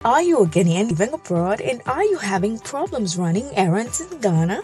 Are you a Ghanaian living abroad and are you having problems running errands in Ghana?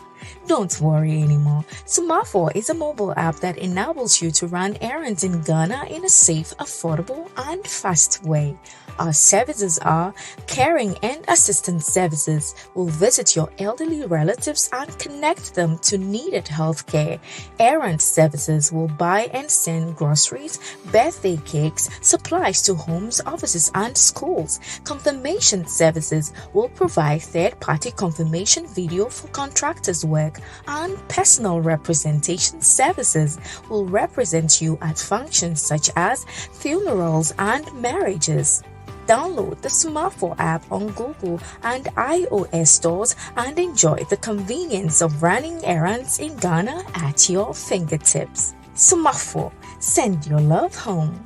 Don't worry anymore. Sumafo is a mobile app that enables you to run errands in Ghana in a safe, affordable, and fast way. Our services are caring and assistance services. We'll visit your elderly relatives and connect them to needed healthcare. Errand services will buy and send groceries, birthday cakes, supplies to homes, offices, and schools. Confirmation services will provide third-party confirmation video for contractors' work, and personal representation services will represent you at functions such as funerals and marriages. Download the Sumafo app on Google and iOS stores and enjoy the convenience of running errands in Ghana at your fingertips. Sumafo, send your love home.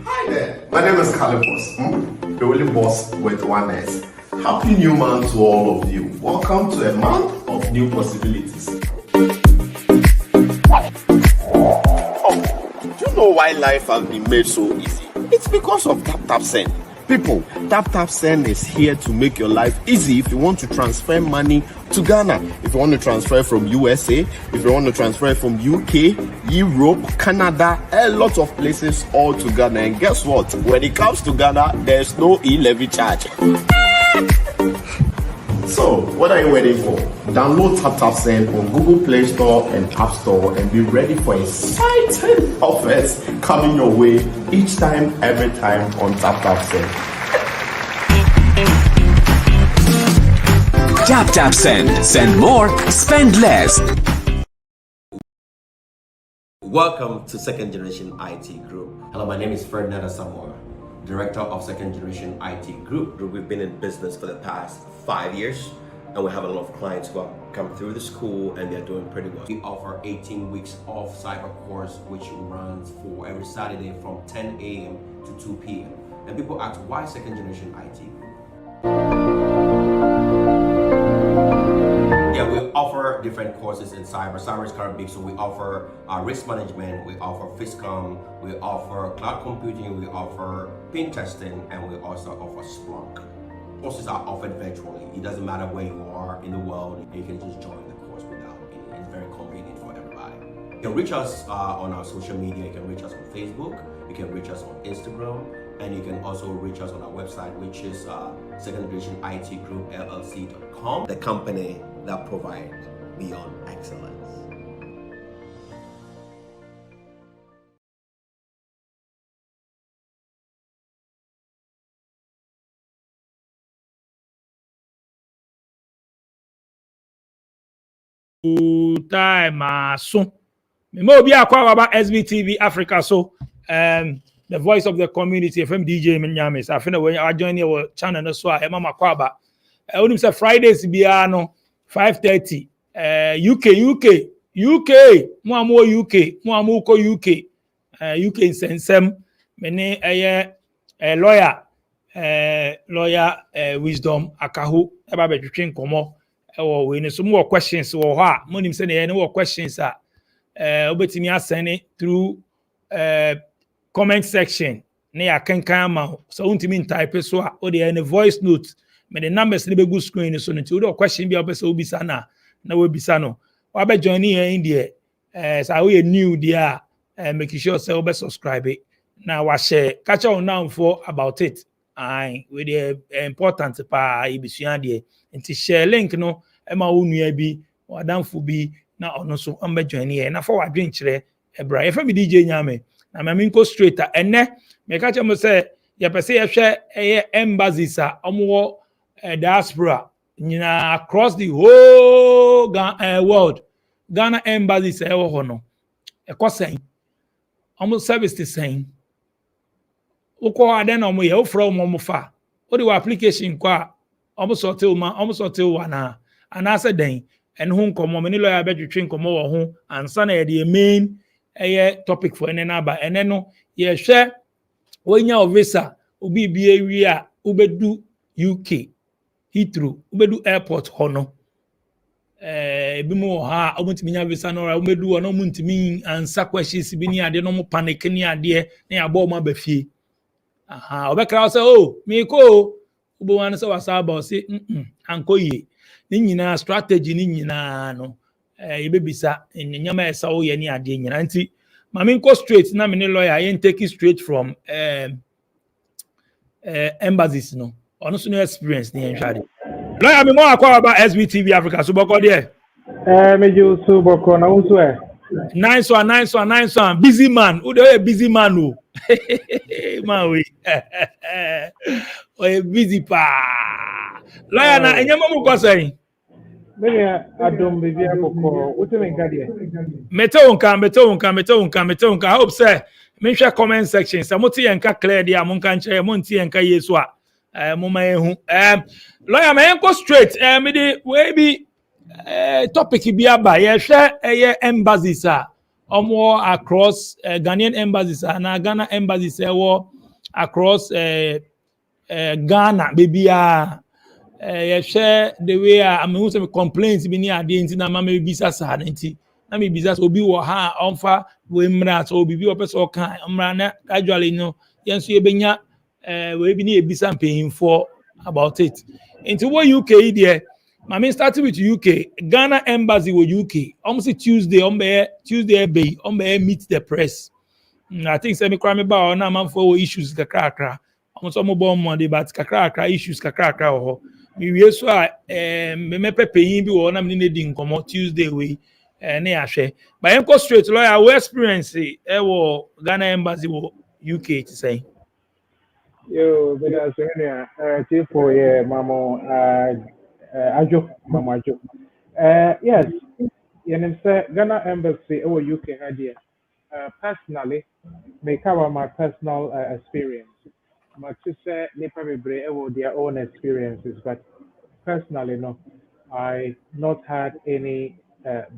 Hi there, my name is Calipos, the only boss with one S. Happy new month to all of you. Welcome to a month of new possibilities. Do you know why life has been made so easy? It's because of Tap People, Tap is here to make your life easy if you want to transfer money to Ghana. If you want to transfer from USA, if you want to transfer from UK, Europe, Canada, a lot of places all to Ghana. And guess what? When it comes to Ghana, there's no e-levy charge. So, what are you waiting for? Download TapTapSend on Google Play Store and App Store and be ready for exciting offers coming your way each time, every time on TapTapSend. TapTapSend. Send more, spend less. Welcome to Second Generation IT Group. Hello, my name is Ferdinand Asamoah, Director of Second Generation IT Group. We've been in business for the past 5 years, and we have a lot of clients who have come through the school and they're doing pretty well. We offer 18 weeks of cyber course, which runs for every Saturday from 10 a.m. to 2 p.m. And people ask, why Second Generation IT Group? Yeah, we offer different courses in cyber. Cyber is kind of big, so we offer risk management, we offer FISCOM, we offer cloud computing, we offer pen testing, and we also offer Splunk. Courses are offered virtually. It doesn't matter where you are in the world, and you can just join the course without any. It's very convenient for everybody. You can reach us on our social media. You can reach us on Facebook, you can reach us on Instagram, and you can also reach us on our website, which is secondgenerationitgroup.llc.com, the company that provides beyond excellence. Time so me be akwa about SBTV Africa, so the voice of the community FM DJ Menyamis. I feel when I join your channel so I mama kwaba only say Fridays bia no 5:30 UK mo amo UK mo amo ko UK UK sensem me ne lawyer wisdom akaho e ba betwetwe nkomo we ne so more questions wo ho a monim say ne wo questions a obetimi asend through comment section ne ya kankan ma so untimi type so a o de any voice note me the numbers ne be go screen so no ti o question bi obese obisa na we bisa no wa be join here in there so we new there make sure say we subscribe it na wa share catch on now for about it with the important pa ibisua there nti share link no e ma wo nua bi wadanfo bi na ono so amba join here na for wadwen kire ebra FM DJ nyame na me nko straight enne me ka che mo say ye pese ye hwe embassies a omo diaspora nyina across the whole world. Ghana embassies e wo ho no e kosen omo service the same uko ade na omo ye ofra omo fa o de application kwa omo sorte o na anase den en ho nkomo me ni lawyer betwetwe nkomo wo ho ansa na ye the main topic for ene na ba ene no ye hwe wonya visa obi bi ewi a ubedu UK Heathrow ubedu airport ho no ebi mo ha omuntimi nya visa no ra omedu no muntimi answer questions bi ni ade no mo panic ni ade na abo mo abafie aha obekra say oh me ko ubo wan say wasaba say ankoye ni nyina strategy ni nyina no ebebisa nyama esa wo ye ni ade nyina nti ma me nko straight na me ni lawyer yen take it straight from embassies no ono so no experience ni enhwade lawyer me mo akwa ba SBTV Africa so boko there Meju su boko na unsu e. nice one busy man who dey busy man o man we o busy pa lawyer na enyama mu ko say Me adom bibi akoko uti me nka de. mete unka I hope say me hwe comment section say moti yenka clear dia mo nka nche mo nti yenka yesu a mo ma ehu lawyer me enko straight me dey we bi topic bi aba ye hwe eye embassies omo across Ghanaian embassies na Ghana embassies across Ghana bebia ye share the way am who say complaints bi ni ade nti na mama bisa sa nti na me bisa so obi wo ha onfa we mra so obi bi opeso kan mra na casually no yenso ye benya we bi ni ebisa mpehimfo about it into what UK there mama started with UK Ghana embassy with UK almost Tuesday be meet the press I think say me cry me ba na man for issues kakra almost mo bo mo dey but kakra issues kakra ho me wie so me pepeyin bi wo na me ne di nkomo Tuesday we na ya hwe but enko straight lawyer we experience wo Ghana embassy wo UK to say Yo, beda so ne ti for ye mamo ajo mamo ajo. Yes, yenim say Ghana embassy e UK ha dia. Personally, me cover my personal experience. But to say nipa bebre e their own experiences, but personally no, I not had any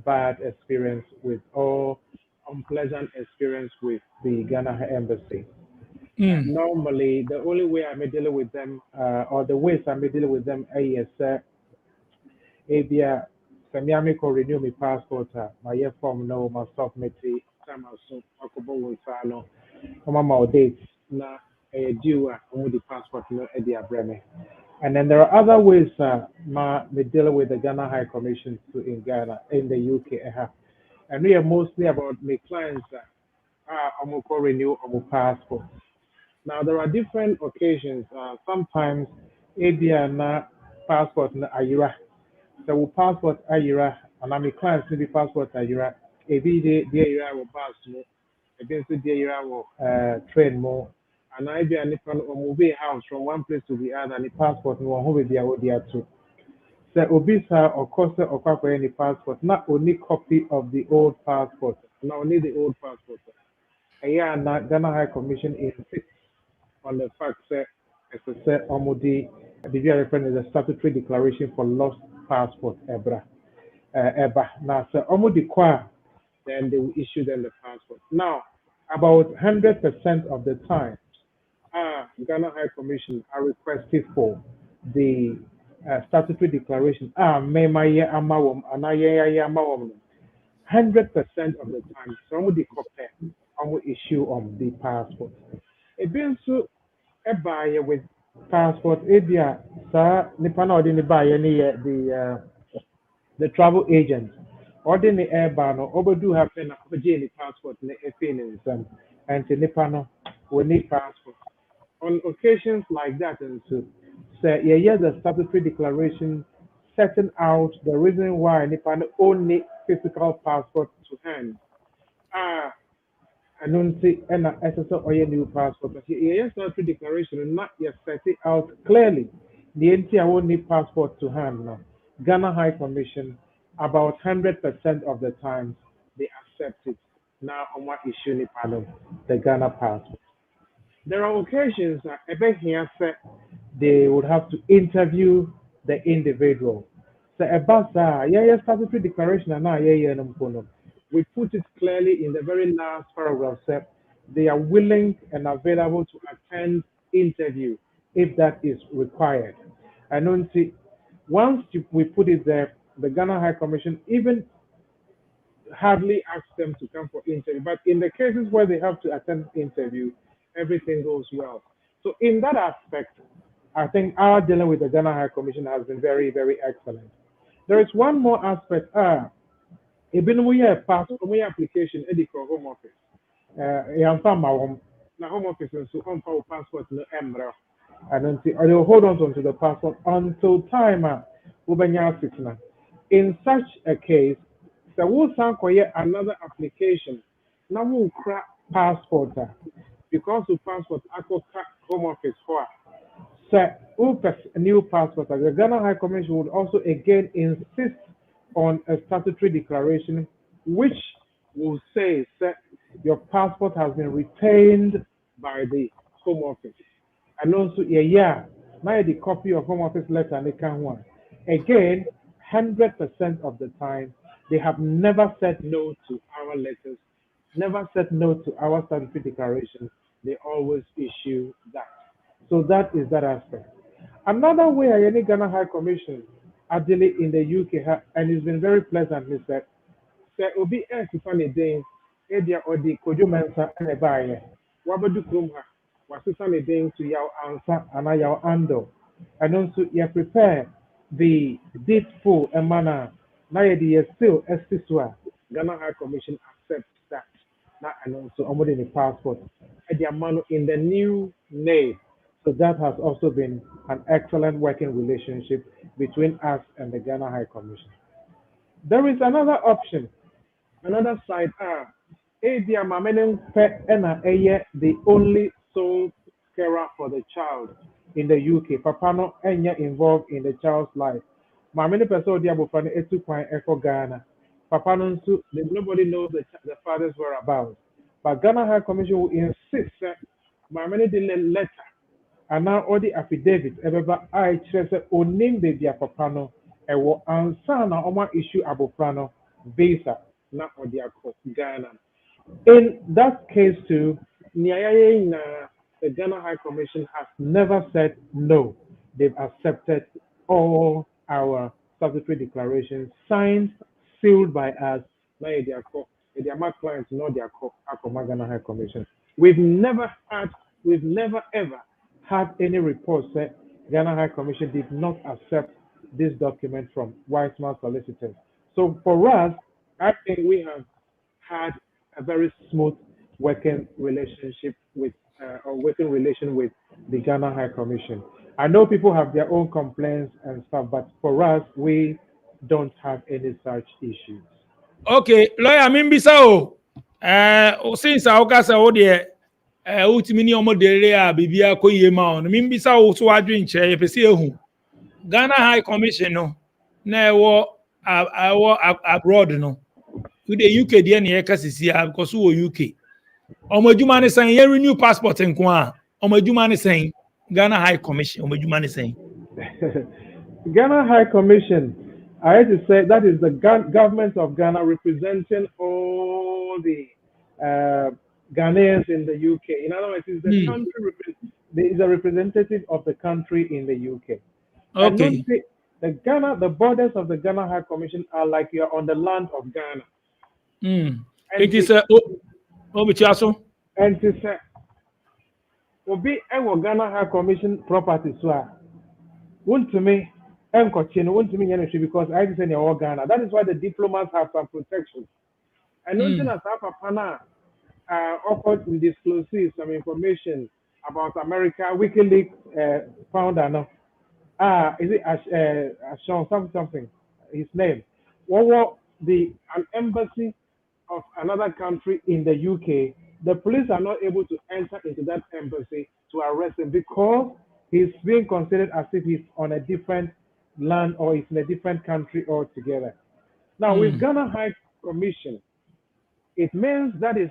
bad experience with or unpleasant experience with the Ghana embassy. Normally, the only way I'm dealing with them, or the ways I'm dealing with them, is Abia, Samiami ko renew my passport, my year form no, my submit time so Akobo will follow, my dates, na a due with the passport no Edia Breme. And then there are other ways me dealing with the Ghana High Commission in Ghana, in the UK. And we are mostly about my clients I'm renew our passport. Now there are different occasions. Sometimes ABA na passport na ayira. So we passport ayira, and I'm clients to be passport ayira. Ebi de ayira will pass mo. Ebi nso de ayira will train mo. And I be an move house from one place to the other. And the passport no one who be there too. So obisa or cost or kwakwa any passport. Not only copy of the old passport. Not only the old passport. Yeah, na Ghana High Commission insists on the fact that, as I said, Omudi, the reference is a statutory declaration for lost passport, EBA. Now, so Omudi Kwa, then they will issue them the passport. Now, about 100% of the time, Ghana High Commission are requested for the statutory declaration. May my year amawom, and I amawom. 100% of the time, somebody compare, issue on the passport. It being so a buyer with passport area sir nipa na the buyer near the travel agent or the airbar no obedu happen na the passport na efin and the nipa no we need passport on occasions like that and so say yeah the statutory declaration setting out the reason why nipa no only physical passport to hand I don't see any SSO or any new passport. But yes, not declaration and not yet set it out clearly. The NT won't need passport to hand now. Ghana High Commission, about 100% of the time, they accept it. Now, on what issue ni panel, the Ghana passport. There are occasions that here said they would have to interview the individual. So about that, yeah, statutory declaration and now we put it clearly in the very last paragraph said they are willing and available to attend interview if that is required. I don't see once we put it there, the Ghana High Commission even hardly asks them to come for interview. But in the cases where they have to attend interview, everything goes well. So in that aspect, I think our dealing with the Ghana High Commission has been very, very excellent. There is one more aspect. Even we have pass, we application, editor home office. Yamfa ma home. Na home office and so on for passport no emra. And until or they'll hold on to the passport until time ubenya sitna. In such a case, the will sound another application. Now we'll crack passport because of passport I could home office for. So, a new passport, the Ghana High Commission would also again insist on a statutory declaration which will say that your passport has been retained by the Home Office. And also, now the copy of Home Office letter and they can one. Again, 100% of the time, they have never said no to our letters, never said no to our statutory declarations. They always issue that. So that is that aspect. Another way I any Ghana High Commission actually in the UK and it's been very pleasant is that obi funny day edia or the kojo mensa and a buyer. Wabadu Krumha was sunny day to your answer and your ando. And also you prepare the date full and manner. Now you still estiswa. Ghana High Commission accepts that. Now and also almost the passport. Edia manu in the new name. So that has also been an excellent working relationship between us and the Ghana High Commission. There is another option, another side. The only sole carer for the child in the UK. Papa no enya involved in the child's life. Mamene person di abofra no etu kwan ekọ Ghana. Papa no nso, nobody knows the father's whereabouts. But Ghana High Commission will insist that Mamene di letter. And now all the affidavits, everybody I say onim baby papa no ewo ansa na oma issue abofra visa na odi Ghana. In that case too, the Ghana High Commission has never said no. They've accepted all our statutory declarations signed, sealed by us. Now they are my clients, not their Ghana High Commission. We've never ever had any reports that Ghana High Commission did not accept this document from Weissman solicitors. So for us, I think we have had a very smooth working relationship with the Ghana High Commission. I know people have their own complaints and stuff, but for us, we don't have any such issues. Okay, lawyer, Mimbisa, since I got a ultimate omoderea bibia ko yema on mimbisa wo so adwen che ye pese ehu Ghana High Commission no na ewo abroad no with the UK dey na ye kasisi because wo UK omadwuma ne san ye renew passport nko a omadwuma ne san Ghana High Commission omadwuma ne san Ghana High Commission, I have to say that is the government of Ghana representing all the Ghanaians in the UK. In other words, it's the country is a representative of the country in the UK. Okay. The borders of the Ghana High Commission are like you're on the land of Ghana. It is a and to say obi ewo Ghana High Commission property so want to me because I just say you're Ghana. That is why the diplomats have some protection. And nothing as Papa offered to disclose some information about America. WikiLeaks found out. Is it Ashon something? His name. What was an embassy of another country in the UK? The police are not able to enter into that embassy to arrest him because he's being considered as if he's on a different land or he's in a different country altogether. Now with Ghana High Commission, it means that is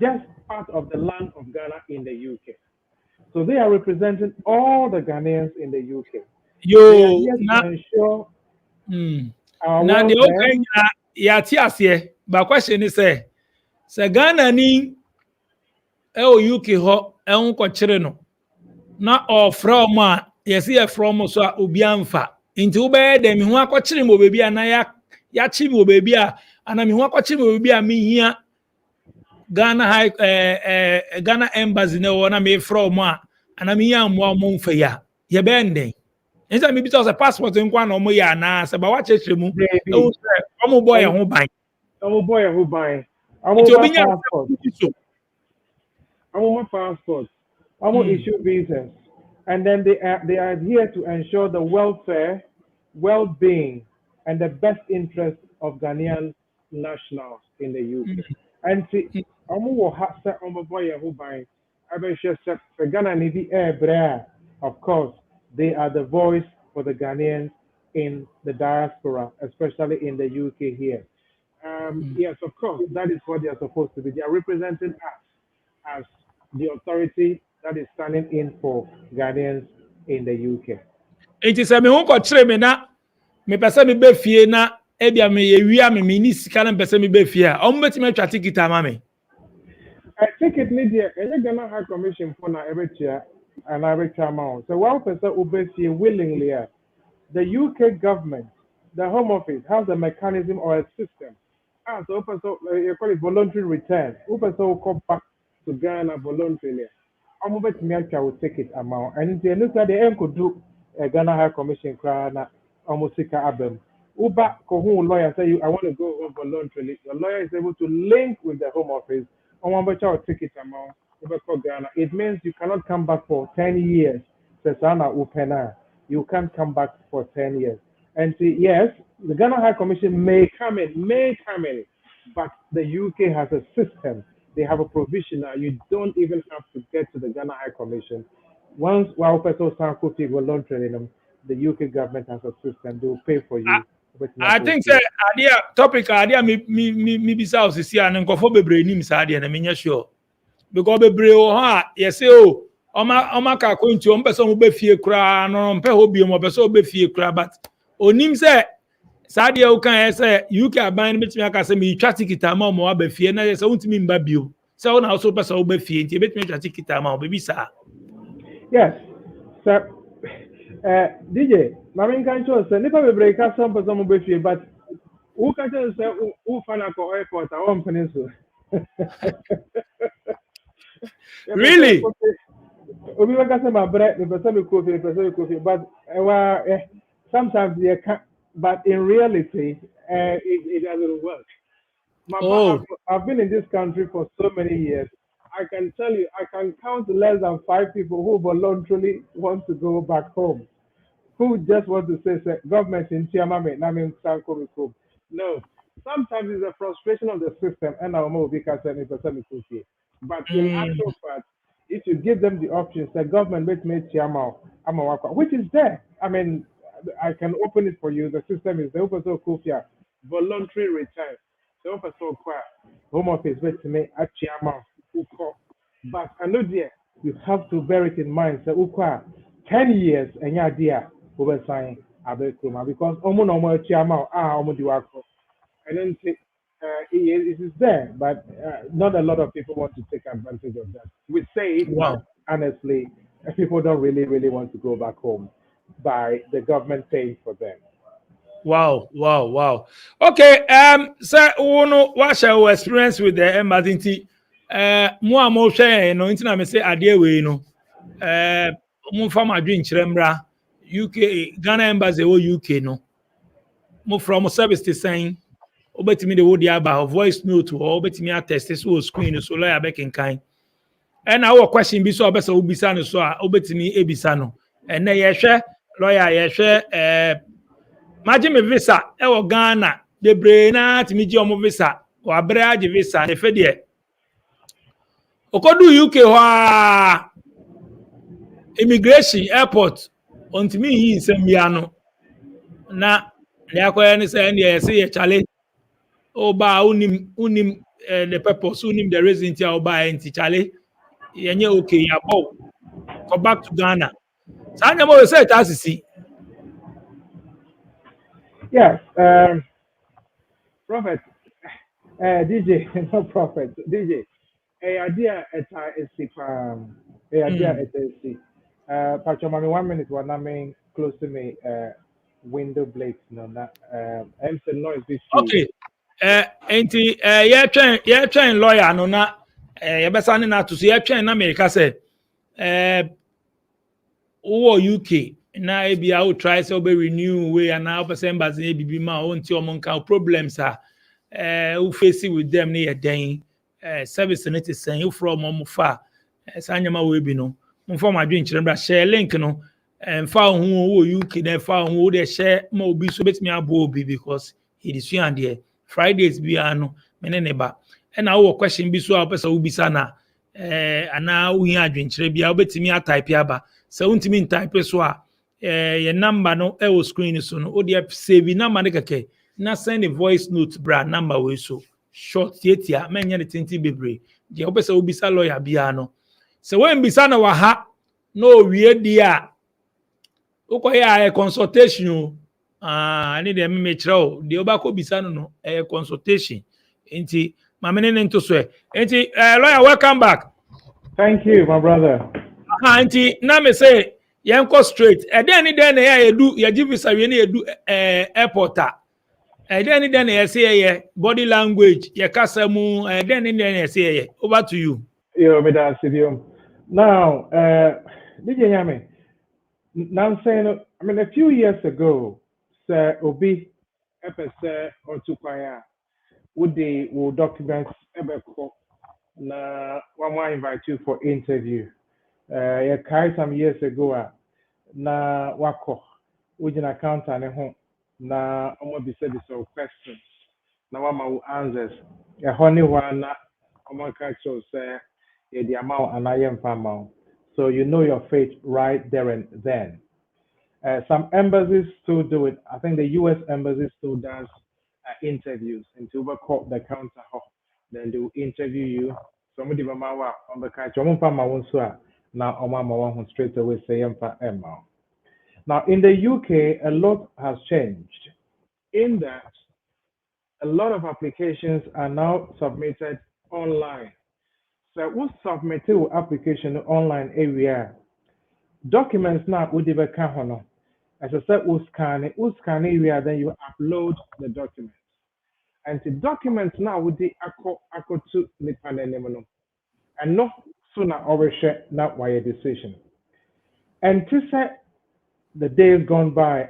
just part of the land of Ghana in the UK. So they are representing all the Ghanaians in the UK. Yo, ensure now the okay, but question is say Ghana ni UK ho ko kire no na or from yes here from so obi amfa Into ube de mi ho akɔkyere mo baby ana ya chi mo baby a ana mi ho akɔkyere mo baby a mi hia Ghana high Ghana embassy na wona me from a ana mi hia mo mo mfa ya ye benden. Nsa mi bi say passport nkwa na mo ya na se ba wa kyekere mu e wo se omo boy ho ban. I'm a boy who buying. I'm Nti over obi nya passport. so. I'm over passport. I'm Mm. issue visas, and then they are here to ensure the welfare, well-being, and the best interest of Ghanaian nationals in the UK. And see, I'm a boy who buying. I bet you the Ghana Navy Air, of course, they are the voice for the Ghanaians in the diaspora, especially in the UK here. Yes, of course, that is what they are supposed to be. They are representing us as the authority that is standing in for Ghanaians in the UK. Nti se mi ho kɔkyere me na me pese me be fie na ebia me ye wia me ni sika na pese me be fie a omo betime atwa ticket ama me. I think it needs a Ghana High Commission for now every year and every time out. So one person obey willingly. The UK government, the Home Office, has a mechanism or a system. So you call it voluntary return. Open so come back to Ghana voluntarily. I'm over to me will take it amount. And the look at the end could do a Ghana High Commission crana almost abem. Uba kohu lawyer say I want to go home voluntarily. The lawyer is able to link with the Home Office on one better ticket amount over Ghana. It means you cannot come back for 10 years. Sesana upena. You can't come back for 10 years. And see, yes, the Ghana High Commission may come in, but the UK has a system. They have a provision now. You don't even have to get to the Ghana High Commission. Once Waupeso Sankofi voluntarily, the UK government has a system. They will pay for you. I think say idea topic idea me bisa osisi an nkofo bebre nim sa idea na me sure because bebre o ha yes o oma ka ko nti o mpese o be fie kura no mpe ho bi mo pese o be fie kura but onim say sa idea o kan say UK aban betimi aka say me twa ticket ama mo ba fie na say untimi mba bio say o na also pese o be fie nti betimi twa ticket ama o be sa. Yes. So DJ, I mean, can't you say, never break up some person will be, but who can you say, who find a airport, our own peninsula? Really? We were getting my bread, the person coffee, but sometimes they can't, but in reality, it doesn't work. I've been in this country for so many years. I can tell you, I can count less than 5 people who voluntarily want to go back home, who just want to say government in Tiamame, Namin Sanko. No, sometimes it's a frustration of the system, and our move because but in actual fact, if you give them the options, the government may Tiama, which is there. I mean, I can open it for you. The system is the open so kufia, voluntary return. The open so home office with me at Tiama, but I know dear, you have to bear it in mind. So 10 years and your idea over sign because almost Tiama almost do and then it is there, but not a lot of people want to take advantage of that. We say it, Wow. but honestly, people don't really want to go back home by the government paying for them. Wow. Okay, sir, what's your experience with the embassy? Mo share no intina me say ade we no. Mo fa ma dwen kyerɛ UK Ghana embassy wo UK no. Mo from service to sign obetimi de wo dia ba voice note or obetimi attest so screen so lawyer back in kind. And our question be so obesa obisa no so a obetimi ebisa no. And na ye hwɛ lawyer ye hwɛ Maji me visa ewo Ghana bebre na timi ji omo visa wa bre agi visa ne fe de okodu UK ho immigration airport ontimi yi nsem bia no na le akoya ne say ne say ye chale oba unim the purpose unim the reason ti oba enti chale yenye okay ya bow go back to Ghana sanya mo say tasisi. Yes, Prophet, DJ, no Prophet, DJ. A idea at a idea at a Patcho, 1 minute, one I mean close to me. window blades no na and the noise this Okay. Yeah, train lawyer no na yeah, besa ne na to so yeah train na America say UK na ebi I will try so be renew we and now person bas na bibi ma o nti o monka problems we face with them near den service no te sen you from mo fa sanyama we bi no mo fa ma dwen kyerɛ bra share link no fa ho wo UK na fa ho wo de share ma obi so betimi abo obi because he is here and there Fridays bi ano me ne ba na wo question bi so a pesa wo bisa na ana wo hia adwen kyerɛ bi a wo betimi a type aba so untimi type so a your number no e wo screen so no o de save number ne keke na send a voice note bra number we so short tietia menye ne tinti bebre de obesa obisa lawyer bia no se when bisa na wa ha no wie dia ukoya a consultation ani de me kire o de obako bisa no consultation enti mamene ne nto so enti lawyer welcome back. Thank you, my brother. Enti na me say yenko straight den ni den na ya edu ya give visa we na edu airport then you say body language, your kasamu, then you say over to you. Yo, me da studio. Now, did you hear me? Now I'm saying, I mean, a few years ago, Sir Obi, Epese or Tukwaya, would the documents ever call? Na one more invite you for interview. Yeah, some years ago, na wako, with an accountant at home. Na omo be said some questions. Na wama will answers. A honey one na omo catch say yeah, the amount and I am amount. So you know your fate right there and then. Some embassies still do it. I think the U.S. embassy still does interviews into court the counter. Then they will interview you. Somebody mama on the catch. Omo fama won so now omo mama won straight away say emma. Now in the UK, a lot has changed. In that, a lot of applications are now submitted online. So we submit your application online area. Documents now would be hono. As I said, we scan area, then you upload the documents. And the documents now would be ako to the panel. And no sooner overshare not why a decision. And to say the days gone by,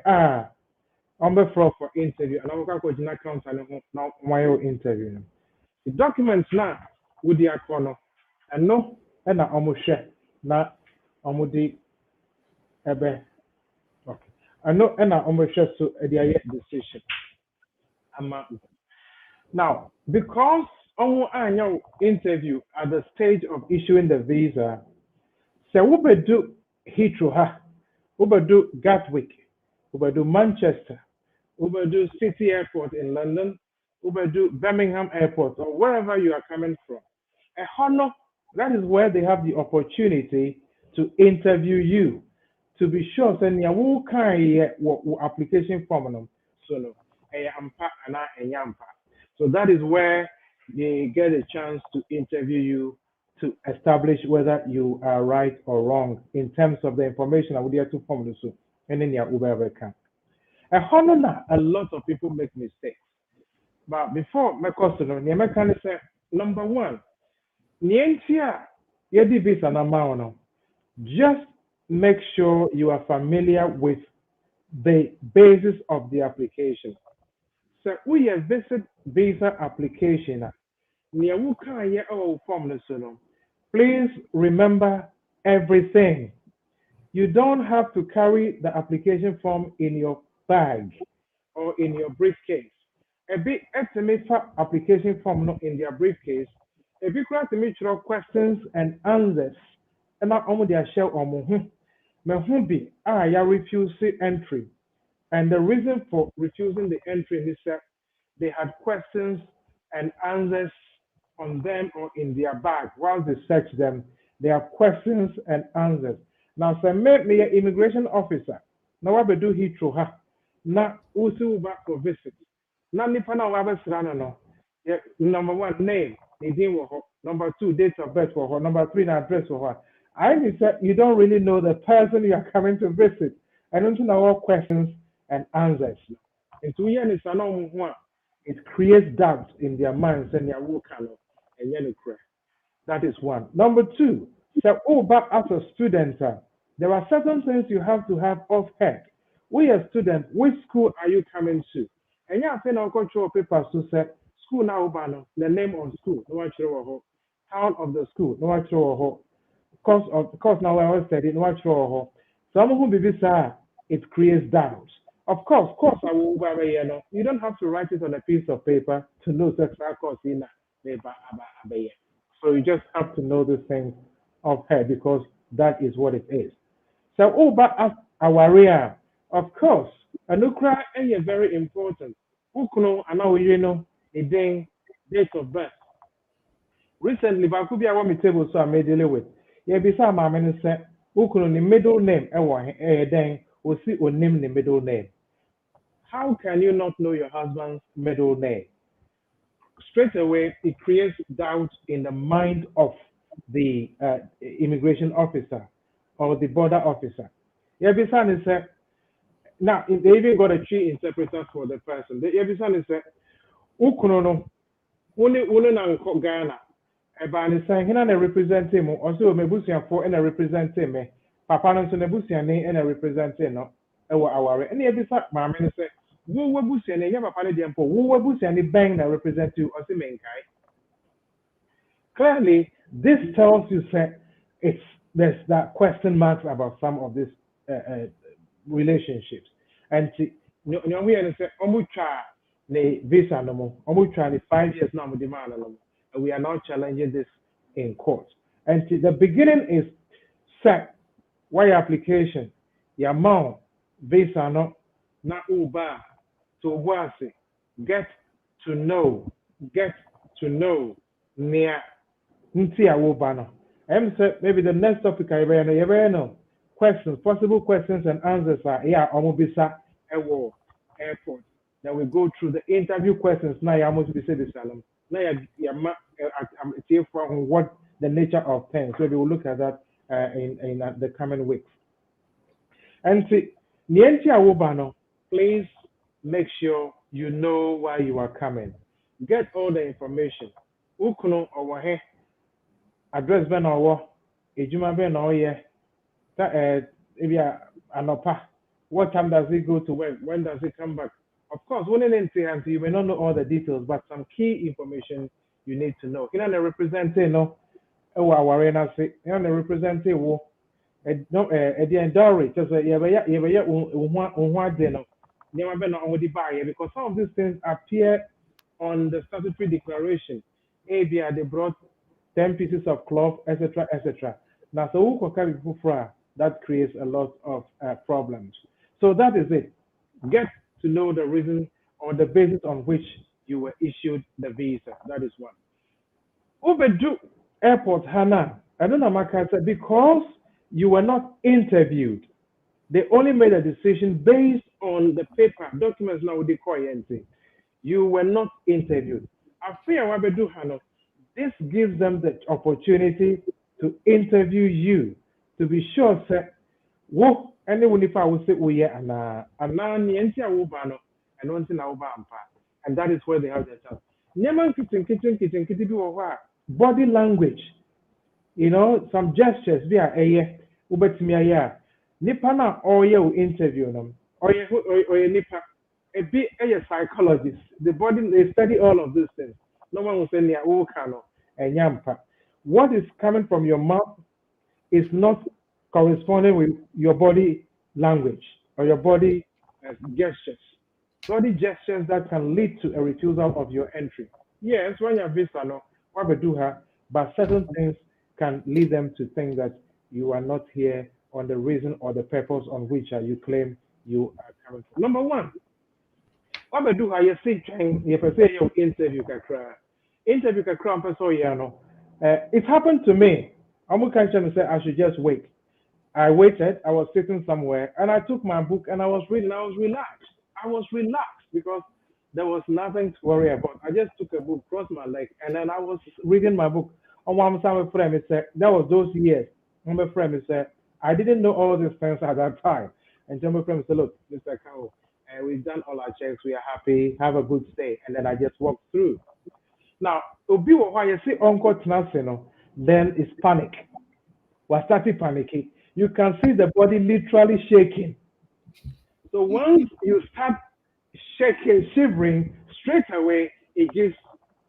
on the floor for interview, and I'm going to account and now my interview. The documents now with the corner, and no, and I almost share now almost the ebe. Okay, I know, and I almost share so the decision. Now, because on our interview at the stage of issuing the visa, so we do Heathrow, we do Gatwick, we do Manchester. Uber do City Airport in London, Uber do Birmingham Airport, or wherever you are coming from. A honor, that is where they have the opportunity to interview you, to be sure that you can application form. So that is where they get a chance to interview you to establish whether you are right or wrong in terms of the information I would have to form. So, and then you Uber can. A lot of people make mistakes. But before my customer, I can say number one, just make sure you are familiar with the basis of the application. So we have visit visa application. Please remember everything. You don't have to carry the application form in your bag or in your briefcase. A big estimate application form in their briefcase. A big questions and answers. And not only their shell or Mahumbi, ya refuse entry. And the reason for refusing the entry is that they had questions and answers on them or in their bag. While they search them, there are questions and answers. Now, say me an immigration officer. Now, what we do Heathrow ha? Na usu back for visit. Na nipa na wabe srano no. Number one, name. Number two, date of birth for her. Number three, address for her. I say you don't really know the person you are coming to visit. I don't know what questions and answers. And 2 years is it creates doubt in their minds and their work and that is one. Number two, so but as a student, there are certain things you have to have off head. We as students, which school are you coming to? And you have to control papers to say school now, the name of school, no one sure town of the school, no one sure course now I always said it, no one sure some who be visa, it creates doubt. Of course I will you don't have to write it on a piece of paper to know that course in so you just have to know these things of her because that is what it is. So, but as our area, of course, anukra is very important. Ukuno, and now a day, date of birth. Recently, Bakubia want me table so I made deal with. Yeah, beside my minister, Ukuno, the middle name, then will see or name the middle name. How can you not know your husband's middle name? Straight away, it creates doubt in the mind of the immigration officer or the border officer. Yebisani said, now they even got a tree interpreter for the person. The Yebisani said, Ukunono, Uni na Ghana, Ebani saying, Hina represent him, also Mebusian for and represent him, Papa and Nebusian and represent him, our and Yebisa, my minister. Wo wabusia ne yaba pale diampo wo wabusia ne bang na represent you osimenkai. Clearly this tells you that there's that question marks about some of these relationships and no we are say omutwa ne visa no mo omutwa ne 5 years now demand no and we are now challenging this in court and the beginning is set why application your amount visa no na uba to wasi get to know near nti awobano. Maybe the next topic I know questions, possible questions and answers are omobisa ewo airport. Then we go through the interview questions. Now you almost be said this salon. Now you from what the nature of things. So we will look at that in the coming weeks. And see, nienti awobano, please make sure you know why you are coming. Get all the information. Ukuno or he address ben or ejuma ben or ye that anopa. What time does he go to work? When does he come back? Of course, one in you may not know all the details, but some key information you need to know. You know, the representative no our arena say, you know, the representative no the endowry just because some of these things appear on the statutory declaration. ABI they brought 10 pieces of cloth, etc., etc. Now, so that creates a lot of problems. So that is it. Get to know the reason or the basis on which you were issued the visa. That is one. Overdo airport Hana. I don't know, Maka said because you were not interviewed. They only made a decision based on the paper documents. Now they call you were not interviewed. I fear Wabedu Hano. This gives them the opportunity to interview you to be sure that wo anyone if I will say oh yeah and and that is where they have their chance. Nyaman kitchen body language, you know, some gestures via a ubetimiya nipa na oye interview them or nipa a bit a psychologist. The body they study all of these things. No one will say near Okano and Yampa. What is coming from your mouth is not corresponding with your body language or your body gestures. Body gestures that can lead to a refusal of your entry. Yes, when you're visa, no, what we do her, but certain things can lead them to think that you are not here on the reason or the purpose on which you claim you are coming from. Number one, what we do her, you see, you say your interview kakra. Interview kakra, it happened to me. I'm going to say I should just wait. I waited. I was sitting somewhere, and I took my book and I was reading. I was relaxed. Because there was nothing to worry about. I just took a book, crossed my leg, and then I was reading my book. On one side, friend, it said that was those years. My friend said I didn't know all these things at that time. And my friend said, "Look, Mr. Kao, We've done all our checks. We are happy. Have a good stay. And then I just walk through. Now, Obi why you see Uncle Tnasino, then it's panic. We're starting panicking. You can see the body literally shaking. So once you start shaking, shivering, straight away, it gives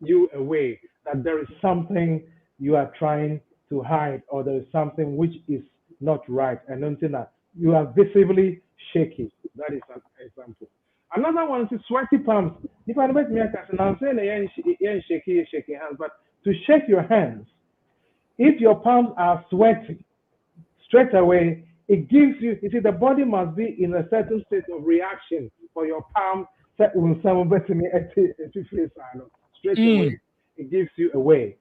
you away that there is something you are trying to hide or there is something which is not right. And until that, you are visibly shaky. That is an example. Another one is sweaty palms. If I make me a and I'm saying shaky hands, but to shake your hands, if your palms are sweaty, straight away, it gives you, you see, the body must be in a certain state of reaction for your palm straight away. It gives you away.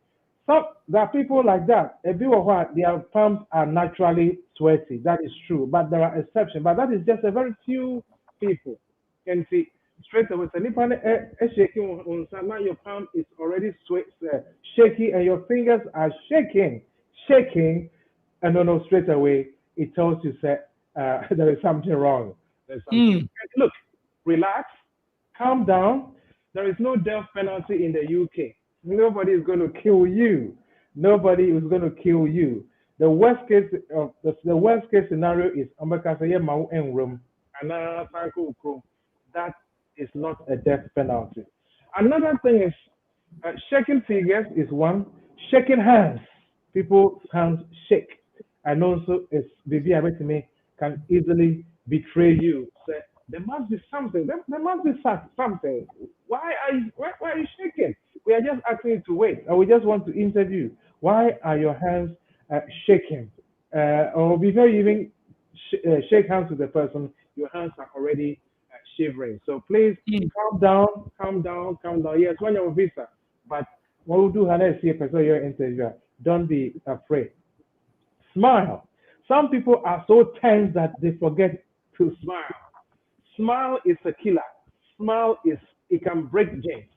So there are people like that. A bit of what their palms are naturally sweaty. That is true, but there are exceptions. But that is just a very few people can see straight away. So shaking now your palm is already shaky and your fingers are shaking, and no, straight away it tells you that there is something wrong. There's something. Look, relax, calm down. There is no death penalty in the UK. Nobody is going to kill you. Nobody is going to kill you. The worst case of the worst case scenario is room, that is not a death penalty. Another thing is shaking fingers is one. Shaking hands, people's hands shake, and also it's baby me can easily betray you. So there must be something. There must be something. Why are you shaking? We are just asking you to wait, and we just want to interview. Why are your hands shaking? Or before you even shake hands with the person, your hands are already shivering. So please calm down, calm down, calm down. Yes, when you're a visa, but what we do have see a person you're interviewer. Don't be afraid. Smile. Some people are so tense that they forget to smile. Smile is a killer. Smile is it can break games.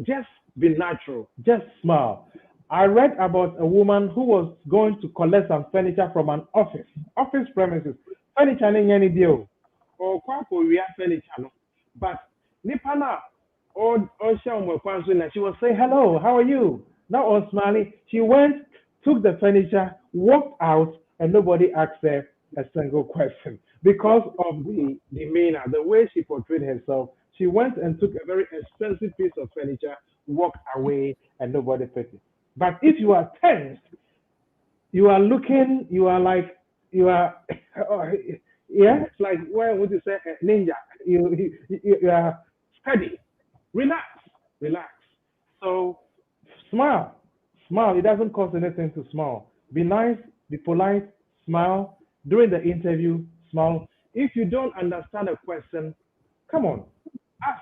Just be natural. Just smile. I read about a woman who was going to collect some furniture from an office premises. Furniture in any deal. Or we have furniture, no. But Nipana or she was saying, hello, how are you? Now on smiling, she went, took the furniture, walked out, and nobody asked her a single question. Because of the demeanor, the way she portrayed herself, she went and took a very expensive piece of furniture, walked away, and nobody picked it. But if you are tense, you are looking, you are like, you are, yeah, it's like, why would you say ninja? You are steady. Relax, relax. So smile, smile. It doesn't cost anything to smile. Be nice, be polite, smile. During the interview, smile. If you don't understand a question, come on, ask.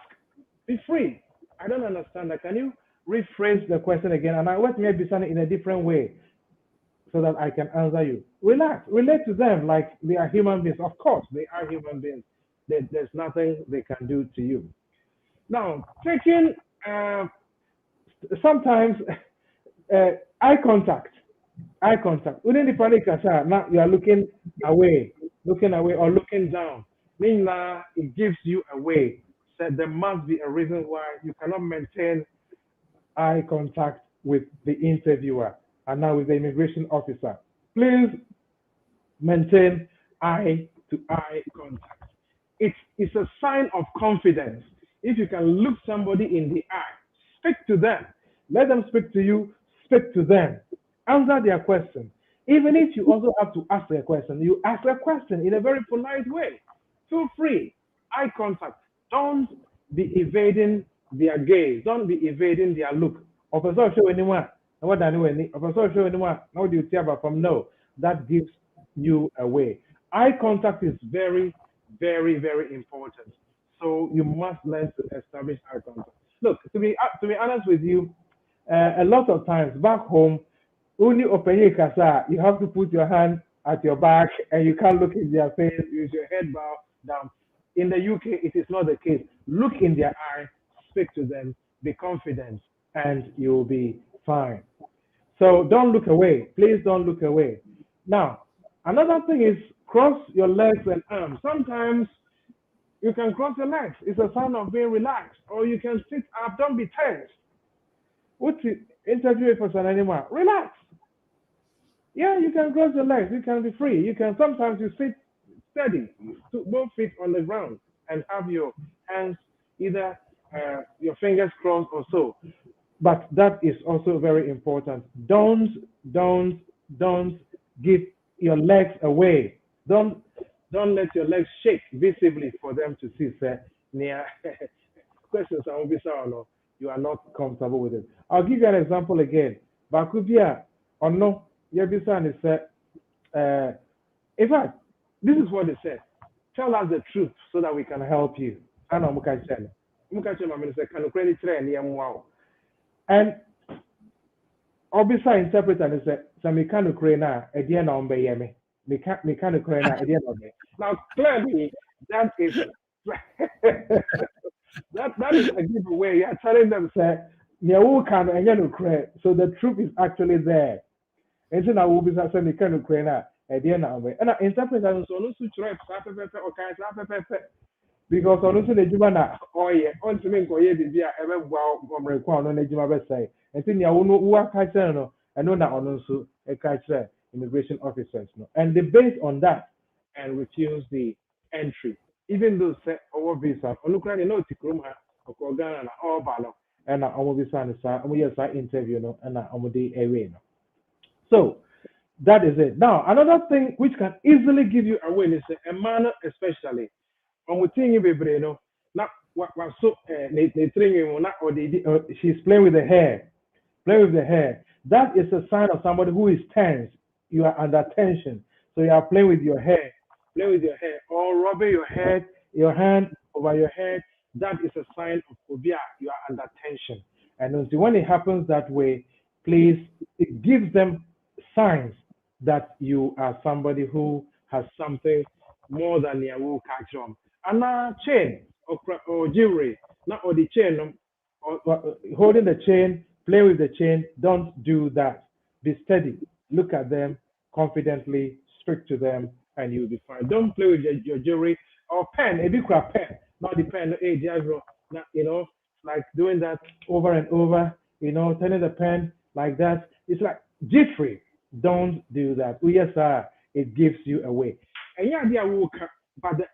Be free. I don't understand that. Can you rephrase the question again? And I want me to be saying in a different way so that I can answer you. Relax. Relate to them like they are human beings. Of course, they are human beings. There's nothing they can do to you. Now, taking sometimes eye contact. Eye contact. Within the panic attack, now you are looking away or looking down. Meanwhile, it gives you away. So there must be a reason why you cannot maintain eye contact with the interviewer and now with the immigration officer. Please maintain eye to eye contact. It's a sign of confidence. If you can look somebody in the eye, speak to them, let them speak to you, speak to them, answer their question. Even if you also have to ask a question, you ask a question in a very polite way. Feel free. Eye contact. Don't be evading their gaze. Don't be evading their look. Officer show anyone. What Officer show anyone. How do you tell about from no? That gives you away. Eye contact is very, very, very important. So you must learn to establish eye contact. Look, to be honest with you, a lot of times back home, only open your casa, you have to put your hand at your back and you can't look in their face, use your head bow down. In the UK, it is not the case. Look in their eye, speak to them, be confident, and you'll be fine. So don't look away. Please don't look away. Now, another thing is cross your legs and arms. Sometimes You can cross your legs. It's a sign of being relaxed. Or you can sit up. Don't be tense. What's it? Interview for an animal. Relax. Yeah, you can cross your legs. You can be free. You can sometimes you sit steady, both feet on the ground, and have your hands either your fingers crossed or so. But that is also very important. Don't give your legs away. Don't let your legs shake visibly for them to see. Say, near questions I will be no, you are not comfortable with it. I'll give you an example again. Bakubia or no, Yabisan is said. In fact, this is what they said. Tell us the truth so that we can help you. I know Mukachen. Mukachen, I mean, can you credit train? And obviously, interpreter is that some mechanic crane at the end of the mechanic crane at the end of the Now, clearly, that is that is a giveaway. You're telling them, say, so the truth is actually there. And so now we'll be saying mechanic crane at the end of the And interpreter so no switch right, because on the Jumana, oh yeah, on to make Koya Bibia ever wow from Requan on the Juma say. And then you know what I know, and know that on also a catcher immigration officers. No. And they based on that and refuse the entry. Even though say our visa, on Ukraine, no Tikruma, or Ghana, or Balo, and our visa and sa interview, no, and our day away. No. So that is it. Now, another thing which can easily give you awareness, a manner especially. On we think bebre no na what so they training na or she's playing with the hair, that is a sign of somebody who is tense. You are under tension, so you are playing with your hair, or rubbing your hand over your head. That is a sign of phobia. You are under tension, and when it happens that way, please, it gives them signs that you are somebody who has something more than your will catch on. And chain or jewelry, not or the chain, or holding the chain, play with the chain. Don't do that. Be steady. Look at them confidently, speak to them, and you'll be fine. Don't play with your jewelry or pen. A big pen, not the pen. Like doing that over and over. Turning the pen like that. It's like jittery. Don't do that. Oh, yes, sir. It gives you away. And yeah, they are but the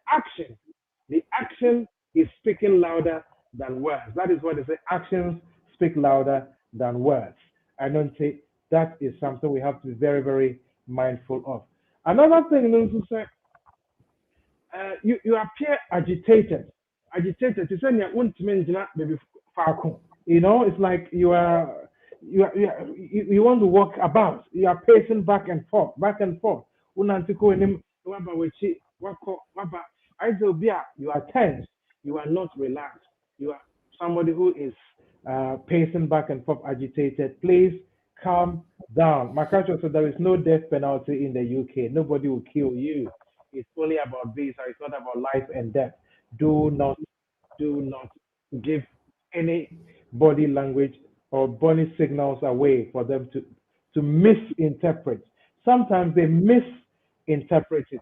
action is speaking louder than words. That is what they say. Actions speak louder than words. I don't say that is something we have to be very, very mindful of. Another thing, you appear agitated. Agitated. It's like you want to walk about. You are pacing back and forth, you are tense. You are not relaxed. You are somebody who is pacing back and forth, agitated. Please calm down. Makacho said there is no death penalty in the UK. Nobody will kill you. It's only about visa. It's not about life and death. Do not give any body language or body signals away for them to misinterpret. Sometimes they misinterpret it.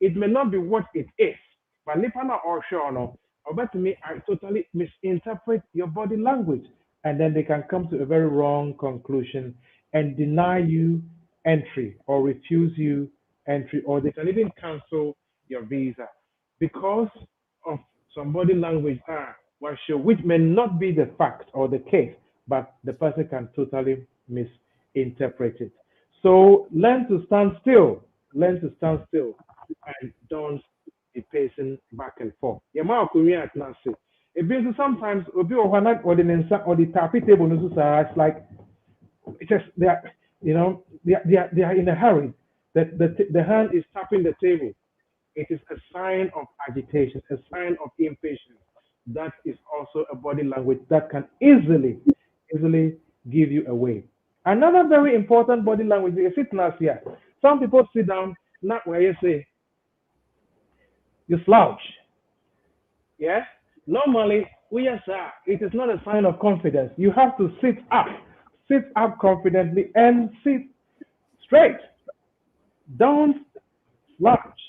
It may not be what it is, but Nipana or Shono, or better me, I totally misinterpret your body language. And then they can come to a very wrong conclusion and deny you entry or refuse you entry, or they can even cancel your visa because of some body language which may not be the fact or the case, but the person can totally misinterpret it. So learn to stand still. And don't be pacing back and forth. Sometimes or the tappy table it's like it's just they are in a hurry. That the hand is tapping the table. It is a sign of agitation, a sign of impatience. That is also a body language that can easily give you away. Another very important body language is sitting here. Some people sit down, not where you say you slouch. Yeah? Normally, it is not a sign of confidence. You have to sit up confidently and sit straight. Don't slouch.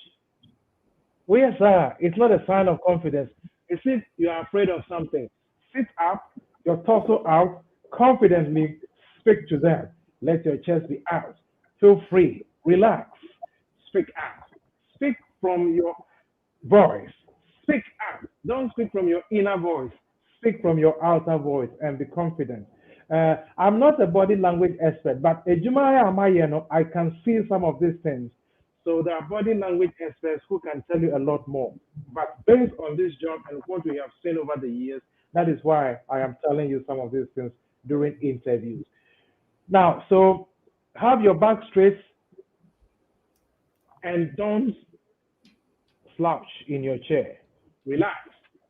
well, yes, sir. It's not a sign of confidence. It's if you are afraid of something. Sit up, your torso out, confidently speak to them. Let your chest be out. Feel free. Relax. Speak out. Speak from your voice. Speak out. Don't speak from your inner voice. Speak from your outer voice and be confident. I'm not a body language expert, but I can see some of these things. So there are body language experts who can tell you a lot more. But based on this job and what we have seen over the years, that is why I am telling you some of these things during interviews. Now, so have your back straight and don't slouch in your chair. Relax.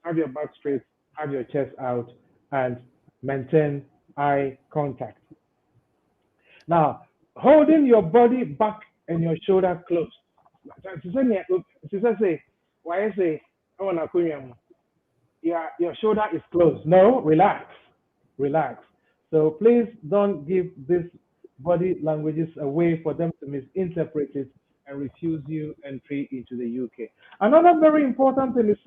Have your back straight, have your chest out, and maintain eye contact. Now, holding your body back and your shoulder closed. She say, why I say, your shoulder is closed. No, relax. Relax. So please don't give these body languages away for them to misinterpret it and refuse you entry into the UK. Another very important thing is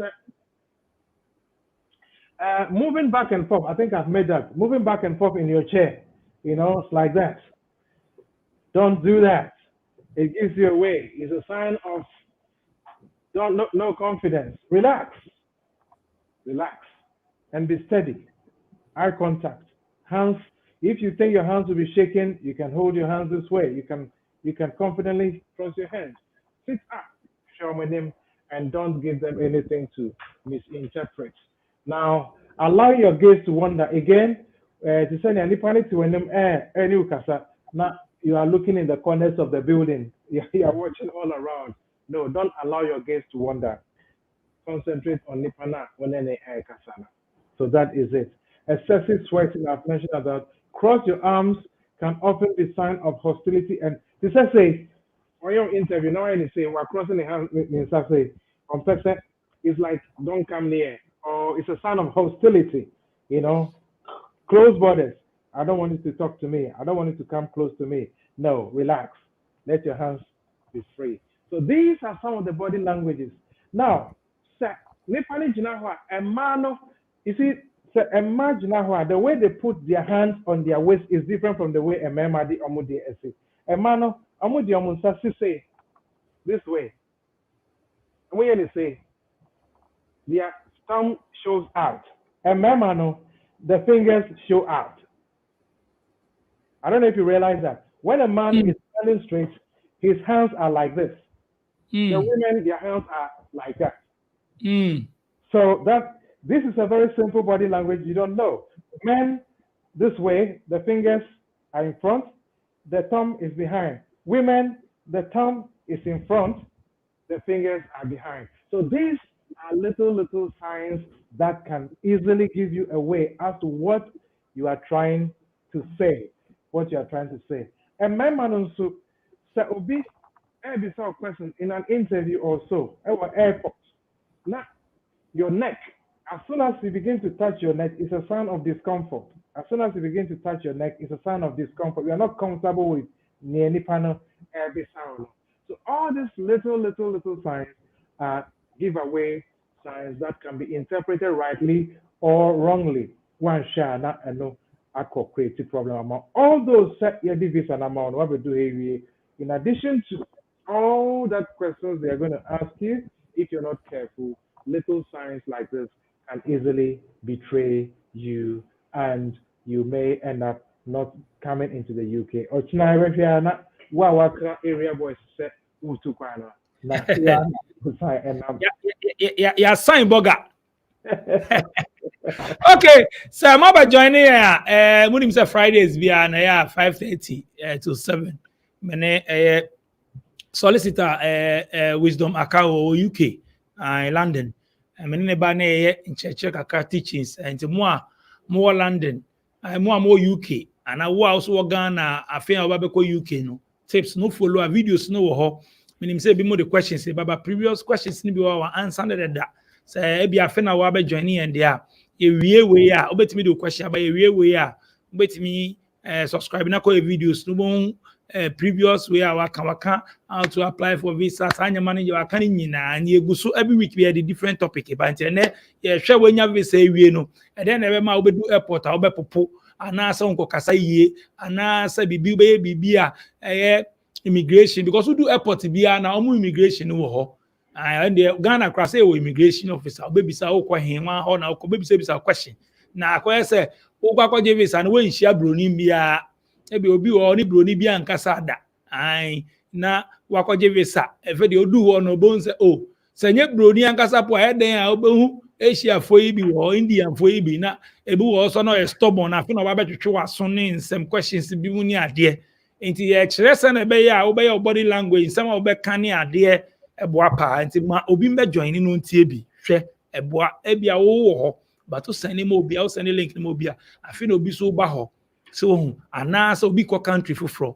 moving back and forth. I think I've made that. Moving back and forth in your chair. It's like that. Don't do that. It gives you away. It's a sign of no confidence. Relax. Relax. And be steady. Eye contact. Hands. If you think your hands will be shaking, you can hold your hands this way. You can confidently cross your hands. Sit up. Show them and don't give them anything to misinterpret. Now, allow your gaze to wander again. To send any panic to when them now you are looking in the corners of the building. You are watching all around. No, don't allow your gaze to wander. Concentrate on Nipana when any air kasana. So that is it. Excessive sweating I've mentioned about. Cross your arms can often be a sign of hostility. And this I say, on your interview, now I say we're crossing the hands means I say on person it's like don't come near, or it's a sign of hostility. Close borders. I don't want you to talk to me. I don't want you to come close to me. No, relax. Let your hands be free. So these are some of the body languages. Now, Nepali Jinahua, a man, you see, imagine the way they put their hands on their waist is different from the way a man madi omudi ese. A man, omudi omunsasi say this way. And when you say, their thumb shows out. A man, the fingers show out. I don't know if you realize that. When a man is standing straight, his hands are like this. The women, their hands are like that. So this is a very simple body language you don't know. Men, this way, the fingers are in front, the thumb is behind. Women, the thumb is in front, the fingers are behind. So these are little signs that can easily give you away as to what you are trying to say. And my man also said, Obi, I saw a question in an interview or so, at airport. Now, your neck, as soon as you begin to touch your neck, it's a sign of discomfort. As soon as you begin to touch your neck, it's a sign of discomfort. You are not comfortable with any panel, every sound. So all these little signs are giveaway signs that can be interpreted rightly or wrongly. One shall not know a creative problem among all those set your divis and amount what we do here. In addition to all that questions they are going to ask you, if you're not careful, little signs like this can easily betray you, and you may end up not coming into the UK. Or area boys set yeah, sign boga. Okay, so I'm about joining here. When him say Fridays be na 5:30 to 7. Mene solicitor Wisdom Akawo UK in London. Mene ba na in church kakra teachings and more London, more UK, and I also Ghana afia obabeko UK no tips no follow videos no ho. Meaning say be more the questions baba previous questions ni be wa answer that. Say be afena wa be joining and there. Ewie we a obetimi do question about ewie we a obetimi subscribe na call videos no bon previous way our waka how to apply for visa sanya manager waka ni nyina na eguso every week we the different topic but ene ye hwe wanya visa ewie no e den na be ma obedu airport a obepopo ana sa unko kasa yie ana sa bibi be bibi a immigration because we do airport bia na omu immigration wo ho and the Ghana cross say immigration officer obebisa okwa henwa ho na okobebisa question na akwa say okwa visa na we nhia broni bia ebi obi wo ni broni bia nkasa da ai na wakwaje visa efe de odu ho no bon say oh senye broni ankasa po eden a obehu Asia fo yi bi wo India fo yi bi na ebi wo so no stubborn na fe no ba betwetwe waso ne nsem questions bi mu ni ade enti ye kire se na be ya obey your body language nsem obeka ne ade eboa pa enti ma obi mbe join no ntie bi hwe eboa ebia wo ho but to send him obi, I'll send a link to Mobia. I feel no be so baho. So, and now so be country for fraud.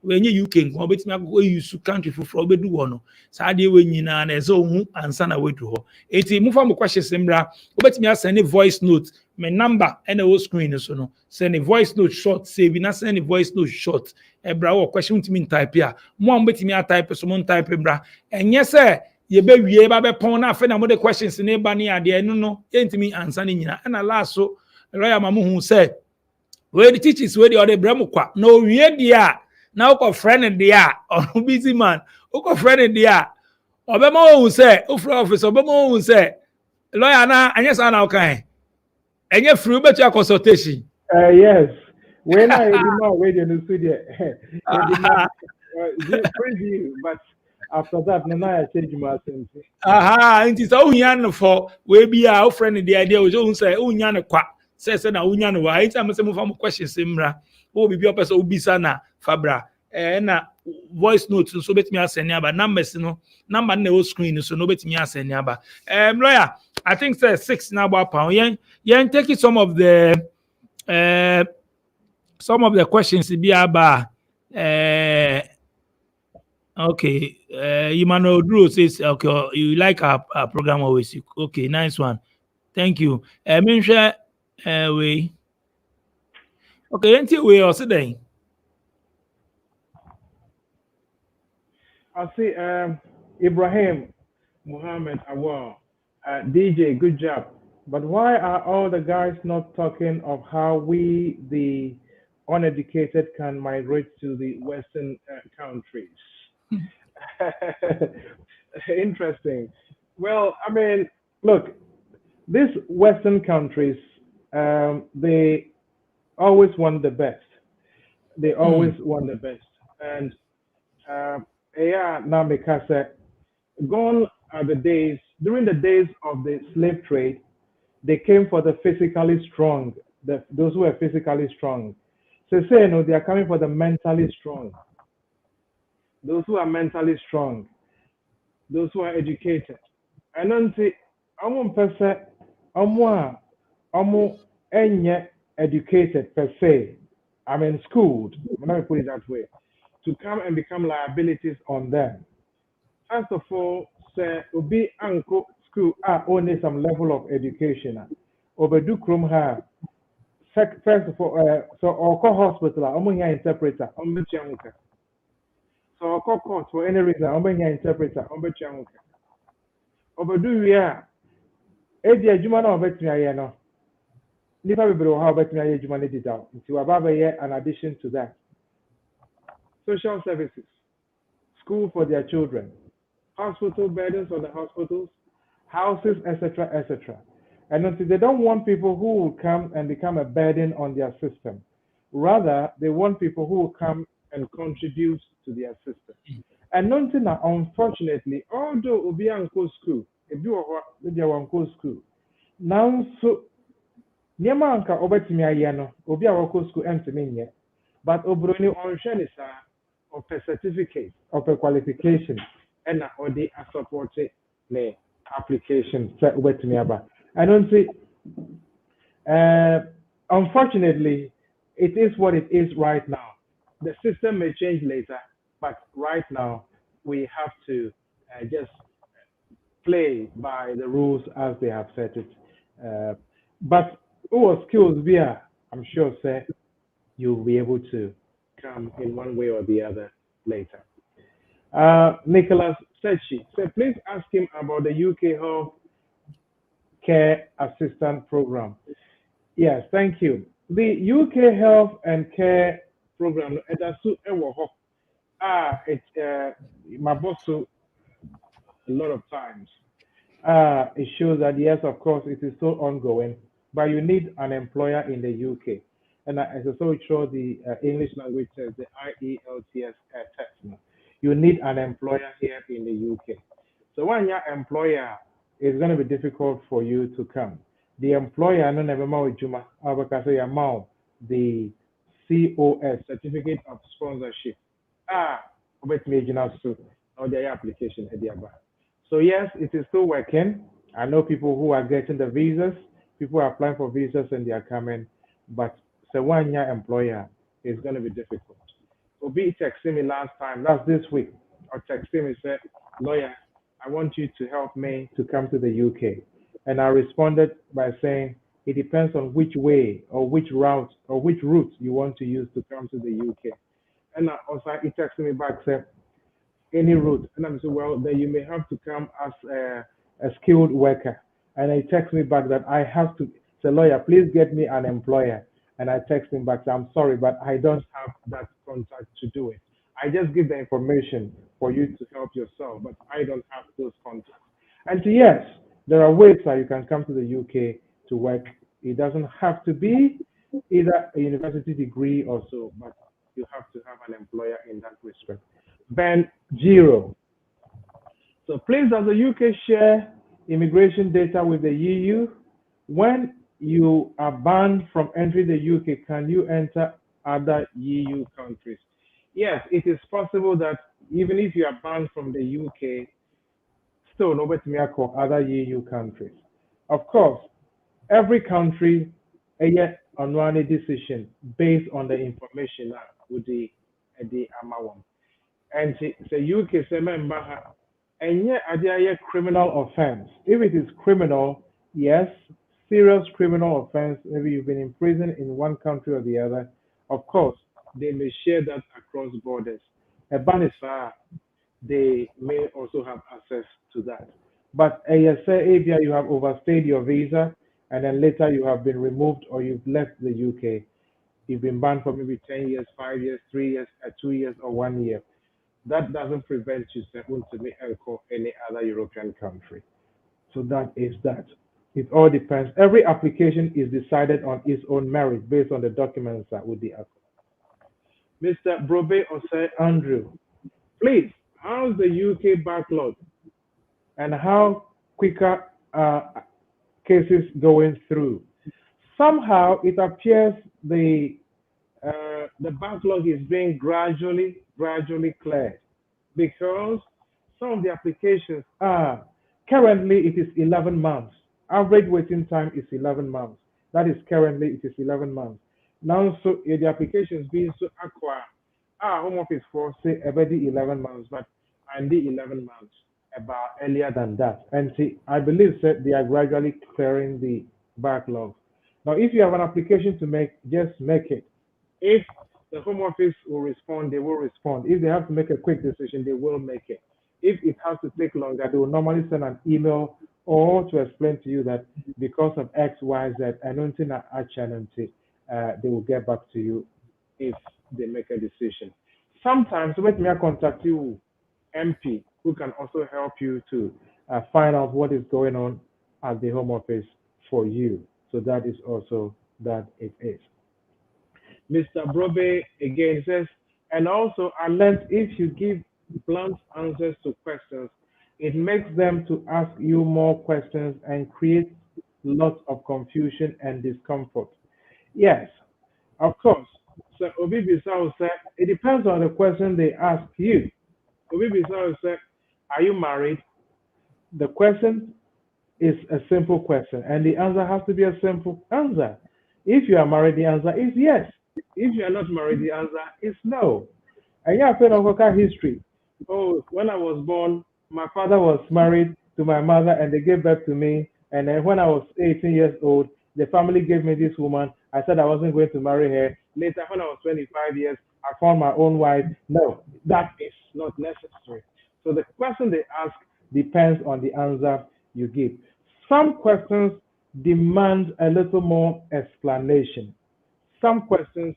When you can go, but go use country for fraud, but do one. Saturday when you na and so and son away to her. It's move from question sembra. But me send a voice note. My number and the whole screen so no. Send a voice note short, save not send a voice note short. A bra question to me type here. More bet me a type someone type bra. And yes, sir. Ye be wie ba be pon na afa na mo de questions ne ba ne ade no yentimi answer ne nyina na last so lawyer mamu hu say we the teachers we the other brem kwa no wie dia na uko friend dia or busy man uko friend dia obema hu say ufra office obema hu say lawyer na anya sa na ukan enye free betu consultation Yes, when I did not wait in the studio, preview, but after that, no, I change my sense. Aha, nti sa unya no for we bia o friend the idea we so say unya no kwa say na unya no wa iti am say mo fa mo questions mra o bibi o person obisa na fabra na voice note so betimi asene aba numbers no number na o screen so no betimi asene aba lawyer I think say 6 na about pound yen take some of the questions be aba okay, Emmanuel Drew says, okay, you like our program always. Okay, nice one. Thank you. Mention we. Okay, until we are today. I see Ibrahim Muhammad Awal, DJ, good job. But why are all the guys not talking of how we, the uneducated, can migrate to the Western countries? Interesting. Well, I mean, look, these Western countries, they always want the best. They always want the best. And yeah, now because gone are the days, during the days of the slave trade, they came for the physically strong, those who are physically strong. So say, no, they are coming for the mentally strong. Those who are mentally strong, those who are educated. And then say, I'm person, I'm educated per se. I'm in schooled. Let me put it that way. To come and become liabilities on them. First of all, say, obi anko school only some level of education. Obedu krum ha. First of all, so or hospital, I'm here interpreter, I'm so I call court for any reason. I'm being an interpreter. I'm being an Obedu ya. Edi adwuma na obetumi aye no. Nipa bebere wo ha obetumi aye adwuma na dida. Nti wa baba ye an addition to that. Social services, school for their children, hospital burdens on the hospitals, houses, etc., etc. And until they don't want people who will come and become a burden on their system. Rather, they want people who will come and contribute to their system. And nothing, unfortunately, although Obi Anko school, if you are Anko school, now so Niama Anka Obetimi Ayano, Obi Anko school empty me but Obroni on Shenisa of a certificate of a qualification and or they are supported the application Obetimi Aba. I don't see unfortunately it is what it is right now. The system may change later, but right now we have to just play by the rules as they have set it. But skills via, I'm sure, say you'll be able to come in one way or the other later. Nicholas Sechi said, please ask him about the UK Health Care Assistant Program. Yes, thank you. The UK Health and Care Program, it's my boss a lot of times. It shows that yes, of course, it is still ongoing, but you need an employer in the UK. And as I saw it show the English language test, the IELTS test. You need an employer here in the UK. So when your employer is going to be difficult for you to come. The employer no never know Juma amount the COS certificate of sponsorship. Wait me so or the application at the back. So yes, it is still working. I know people who are getting the visas, people are applying for visas and they are coming, but the 1 year employer is going to be difficult. Obi texted me last time, that's this week, or texted me said, lawyer, I want you to help me to come to the UK. And I responded by saying, it depends on which way or which route you want to use to come to the UK. And also he texted me back, said, any route. And I'm saying, well, then you may have to come as a skilled worker. And he texted me back that I have to say, lawyer, please get me an employer. And I text him back, I'm sorry, but I don't have that contact to do it. I just give the information for you to help yourself, but I don't have those contacts. And so, yes, there are ways that you can come to the UK to work. It doesn't have to be either a university degree or so, but you have to have an employer in that respect. Ben Giro. So please, does the UK share immigration data with the EU? When you are banned from entering the UK, can you enter other EU countries? Yes, it is possible that even if you are banned from the UK, still nobody may call other EU countries. Of course, every country on one decision based on the information with the amount. And the UK say member and yet a criminal offense. If it is criminal, yes, serious criminal offense, maybe you've been in prison in one country or the other, of course, they may share that across borders. A Banisa, they may also have access to that. But say if you have overstayed your visa and then later you have been removed or you've left the UK, you've been banned for maybe 10 years, 5 years, 3 years, 2 years, or 1 year. That doesn't prevent you from any other European country. So that is that. It all depends. Every application is decided on its own merit based on the documents that would be asked. Mr. Brobe Osei Andrew, please, how's the UK backlog and how quicker cases going through? Somehow it appears the backlog is being gradually cleared because some of the applications are currently it is 11 months. Average waiting time is 11 months. That is currently it is 11 months. Now so the applications being so acquire home office for say about 11 months, but and the 11 months about earlier than that. And see, I believe that they are gradually clearing the backlog. Now if you have an application to make, just make it. If the Home Office will respond, they will respond. If they have to make a quick decision, they will make it. If it has to take longer, they will normally send an email or to explain to you that because of X, Y, Z, and they will get back to you if they make a decision. Sometimes, let me contact you, MP, who can also help you to find out what is going on at the Home Office for you. So that is also that it is. Mr. Brobe again says, and also I learned if you give blunt answers to questions, it makes them to ask you more questions and create lots of confusion and discomfort. Yes, of course. So Obi Bisau said, it depends on the question they ask you. Obi Bisau said, are you married? The question is a simple question, and the answer has to be a simple answer. If you are married, the answer is yes. If you are not married, the answer is no. And you have a history. Oh, when I was born, my father was married to my mother and they gave birth to me. And then when I was 18 years old, the family gave me this woman. I said I wasn't going to marry her. Later, when I was 25 years, I found my own wife. No, that is not necessary. So the question they ask depends on the answer you give. Some questions demand a little more explanation. Some questions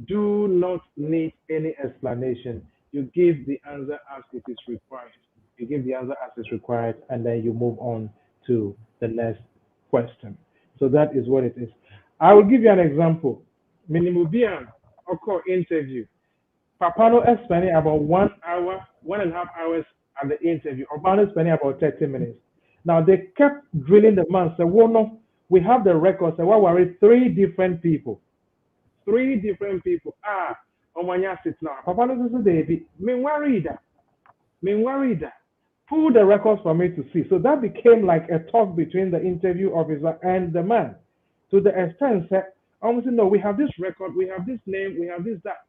do not need any explanation. You give the answer as it is required. You give the answer as is required, and then you move on to the next question. So that is what it is. I will give you an example. Minimubian, or interview. Papano is spending about 1 hour, 1.5 hours at the interview. Obano is spending about 30 minutes. Now they kept drilling the man. So, well, no, we have the records. So, what were three different people? Three different people. Omanya sits now. Papano is David. Meanwhile, pull the records for me to see. So that became like a talk between the interview officer and the man. To the extent that I said, no, we have this record, we have this name, we have this, that.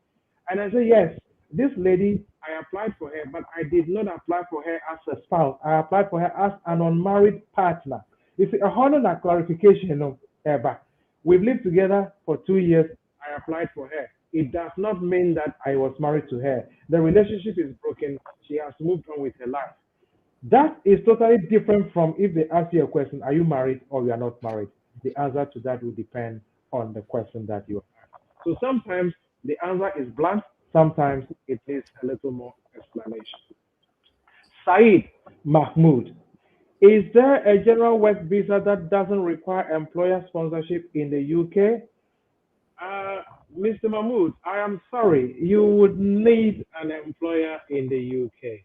And I said, yes, this lady, I applied for her, but I did not apply for her as a spouse. I applied for her as an unmarried partner. You see, a honor clarification, Eba. We've lived together for 2 years. I applied for her. It does not mean that I was married to her. The relationship is broken. She has moved on with her life. That is totally different from if they ask you a question, are you married or you are not married? The answer to that will depend on the question that you ask. So sometimes the answer is blunt, sometimes it needs a little more explanation. Saeed Mahmoud, is there a general work visa that doesn't require employer sponsorship in the UK? Mr. Mahmoud, I am sorry, you would need an employer in the UK.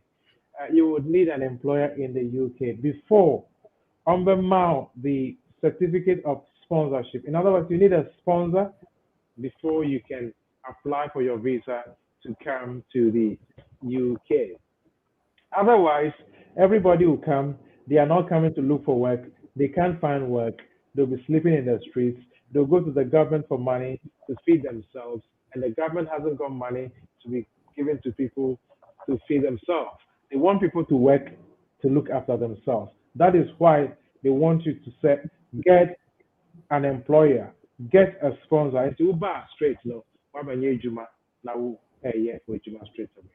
You would need an employer in the UK before undermount the certificate of sponsorship. In other words, you need a sponsor before you can apply for your visa to come to the UK. Otherwise, everybody will come. They are not coming to look for work. They can't find work. They'll be sleeping in the streets. They'll go to the government for money to feed themselves, and the government hasn't got money to be given to people to feed themselves. They want people to work to look after themselves. That is why they want you to say, get an employer, get a sponsor. It's Uber straight, no. Now, straight away.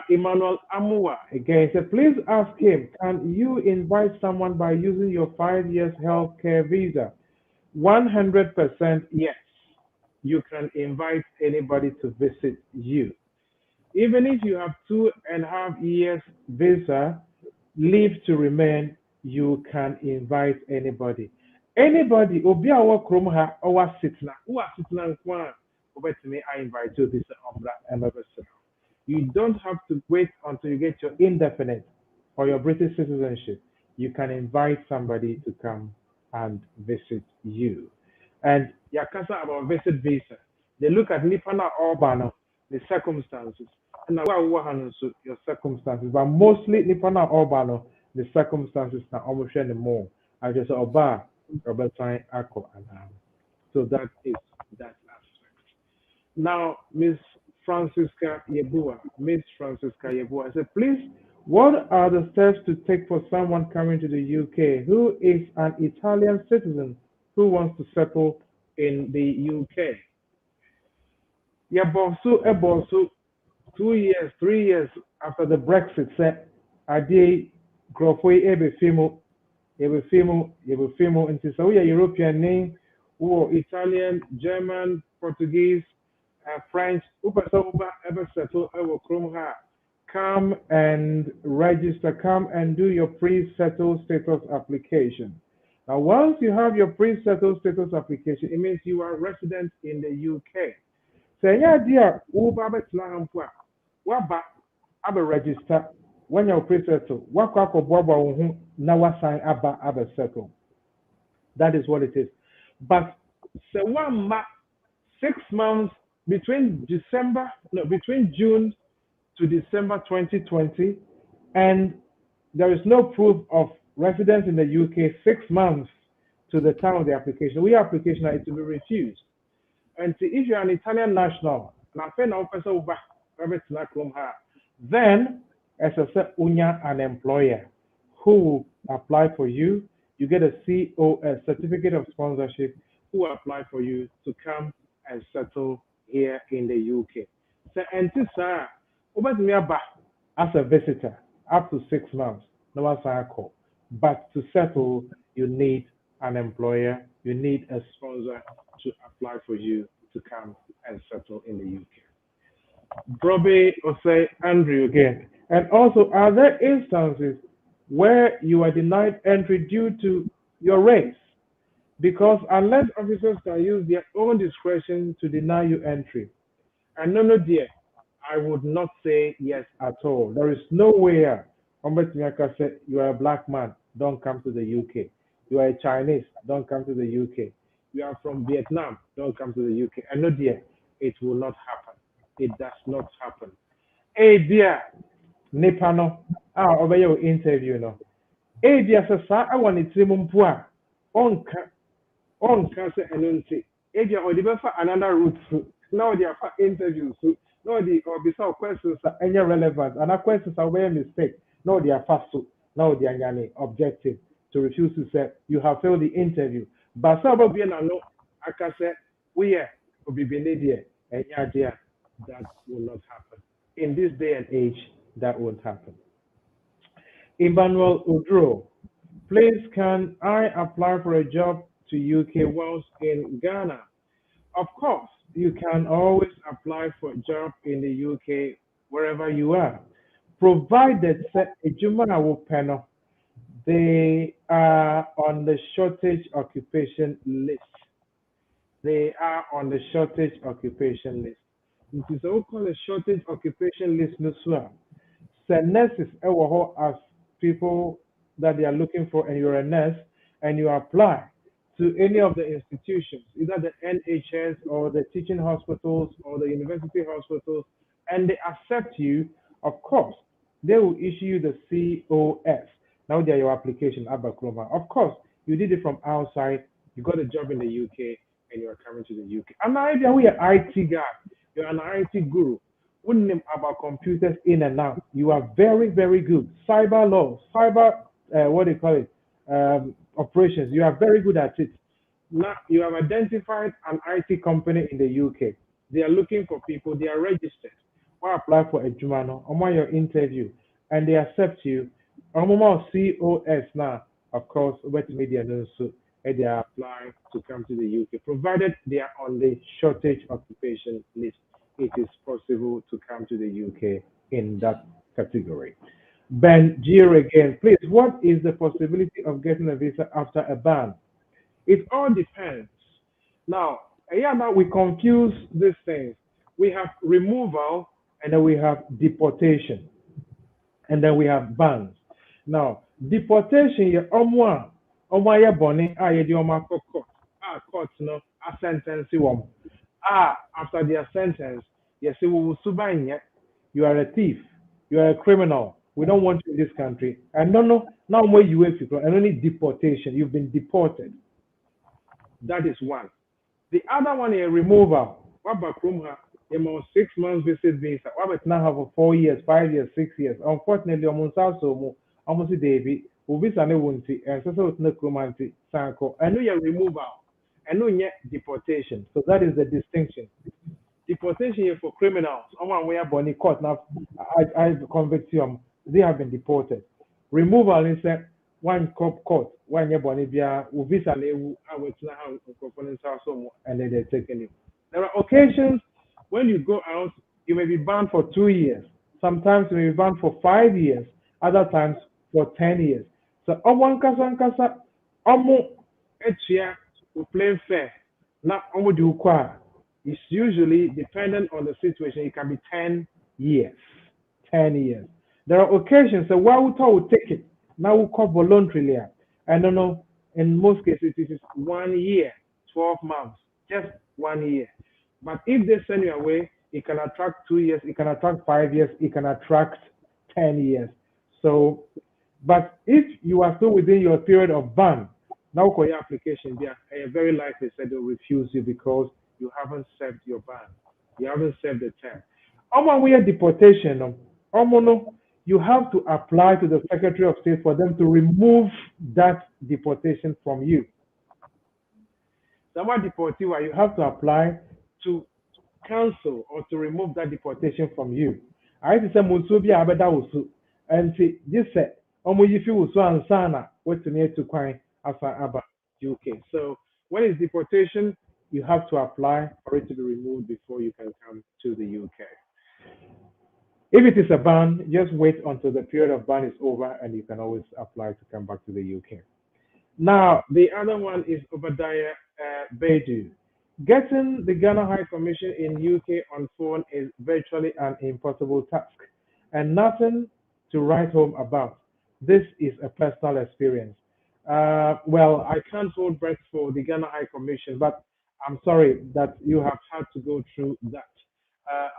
Emmanuel Amua again said, please ask him, can you invite someone by using your 5 years healthcare visa? 100% yes. You can invite anybody to visit you. Even if you have 2.5 years visa, leave to remain, you can invite anybody. Anybody, obi a wo krom ha owa sitna, wo sitna nkwa, obetime I invite you this ombra emebese. You don't have to wait until you get your indefinite or your British citizenship. You can invite somebody to come and visit you. And yakasa about visit visa. They look at Nipana Urbano, the circumstances. And now your circumstances, but mostly Nipana Urbano, the circumstances are almost more. I just oba Robert Ako and so that is that aspect. Now, Miss Francisca Yebua, I said, please, what are the steps to take for someone coming to the UK who is an Italian citizen who wants to settle in the UK? Yeah, Bosu, 2 years, 3 years after the Brexit said, Adi Grofwe Ebefimo, into so we are European name, or Italian, German, Portuguese, French, ever settle, come and register, come and do your pre-settled status application. Now, once you have your pre-settled status application, it means you are resident in the UK. So, yeah, dear, waba register when you're pre-settled. Now sign aba settle. That is what it is. But so 6 months between June to December 2020, and there is no proof of residence in the UK 6 months to the time of the application. We application is to be refused. And if you're an Italian national, then as I said, an employer who will apply for you. You get a COS, certificate of sponsorship, who apply for you to come and settle here in the UK. So, and this, as a visitor up to 6 months, no one call. But to settle, you need an employer, you need a sponsor to apply for you to come and settle in the UK. Robbie or say Andrew again. And also, are there instances where you are denied entry due to your race? Because unless officers can use their own discretion to deny you entry, and no, dear, I would not say yes at all. There is no way. Ombetumiaka said, you are a black man, don't come to the UK. You are a Chinese, don't come to the UK. You are from Vietnam, don't come to the UK. And no, dear, it will not happen. It does not happen. Hey, dear, Nepano, over your interview, no. Hey, dear, sir, I want to say, on cancer and unti. If you are the another route, now they are for interviews, no, the or beside questions are any relevant, and our questions are where mistake. No, they are fast, now they are objective to refuse to say you have failed the interview. But some of you know, I can say, we are be there, and yeah, dear, that will not happen. In this day and age, that won't happen. Emmanuel Udro, please can I apply for a job to UK whilst in Ghana? Of course, you can always apply for a job in the UK wherever you are, provided that panel they are on the shortage occupation list. They are on the shortage occupation list. It is also a shortage occupation list, no sir. So nurses as people that they are looking for, and you're a nurse, and you apply to any of the institutions, either the NHS or the teaching hospitals or the university hospitals, and they accept you, of course, they will issue you the COS. Now they are your application, Abakroma. Of course, you did it from outside, you got a job in the UK, and you are coming to the UK. And now we are IT guy, you're an IT guru. Wouldn't name about computers in and out. You are very, very good. Cyber law, cyber, what do you call it? Operations. You are very good at it. Now you have identified an IT company in the UK. They are looking for people. They are registered. Or apply for a Jumano. On your interview, and they accept you. On COS now, of course, wet media knows so they are applying to come to the UK, provided they are on the shortage occupation list. It is possible to come to the UK in that category. Ben Gir again, please, what is the possibility of getting a visa after a ban? It all depends. Now, now we confuse these things. We have removal, and then we have deportation, and then we have bans. Now, deportation, you ya boni, ye di court. Court, no, a sentence you after their sentence, yes, we will subine you. You are a thief. You are a criminal. We don't want you in this country. And no, now where you wait people, and only deportation. You've been deported. That is one. The other one is removal. What about Krumha? 6 months visit visa. What about now have 4 years, 5 years, 6 years? Unfortunately, almost David, who visa ne wunti, and so no Krumanti, Sanko. I know your removal. I know yet deportation. So that is the distinction. Deportation is for criminals. Someone where Bonnie court now, I convict them. They have been deported. Removal is one court, one year Bonnie Bia, who visa level, I will and then they're taking you. There are occasions when you go out, you may be banned for 2 years. Sometimes you may be banned for 5 years. Other times for 10 years. So, kasa, we play fair. Now, it's usually dependent on the situation. It can be 10 years. 10 years. There are occasions that why we will take it. Now we call voluntarily. I don't know. In most cases, it is 1 year, 12 months, just 1 year. But if they send you away, it can attract 2 years, it can attract 5 years, it can attract 10 years. So, but if you are still within your period of ban, now for your application, they are very likely said they'll refuse you because you haven't served your ban. You haven't served the term. We have deportation. You have to apply to the Secretary of State for them to remove that deportation from you. Someone deport you, you have to apply to cancel or to remove that deportation from you. I just say musu bi abeda wusu and this say omo yifi wusu ansana wetumi to kwan asa aba UK. So when it's deportation, you have to apply for it to be removed before you can come to the UK. If it is a ban, just wait until the period of ban is over and you can always apply to come back to the UK. Now, the other one is Obadiah Bedu. Getting the Ghana High Commission in UK on phone is virtually an impossible task and nothing to write home about. This is a personal experience. Well, I can't hold breath for the Ghana High Commission, but I'm sorry that you have had to go through that.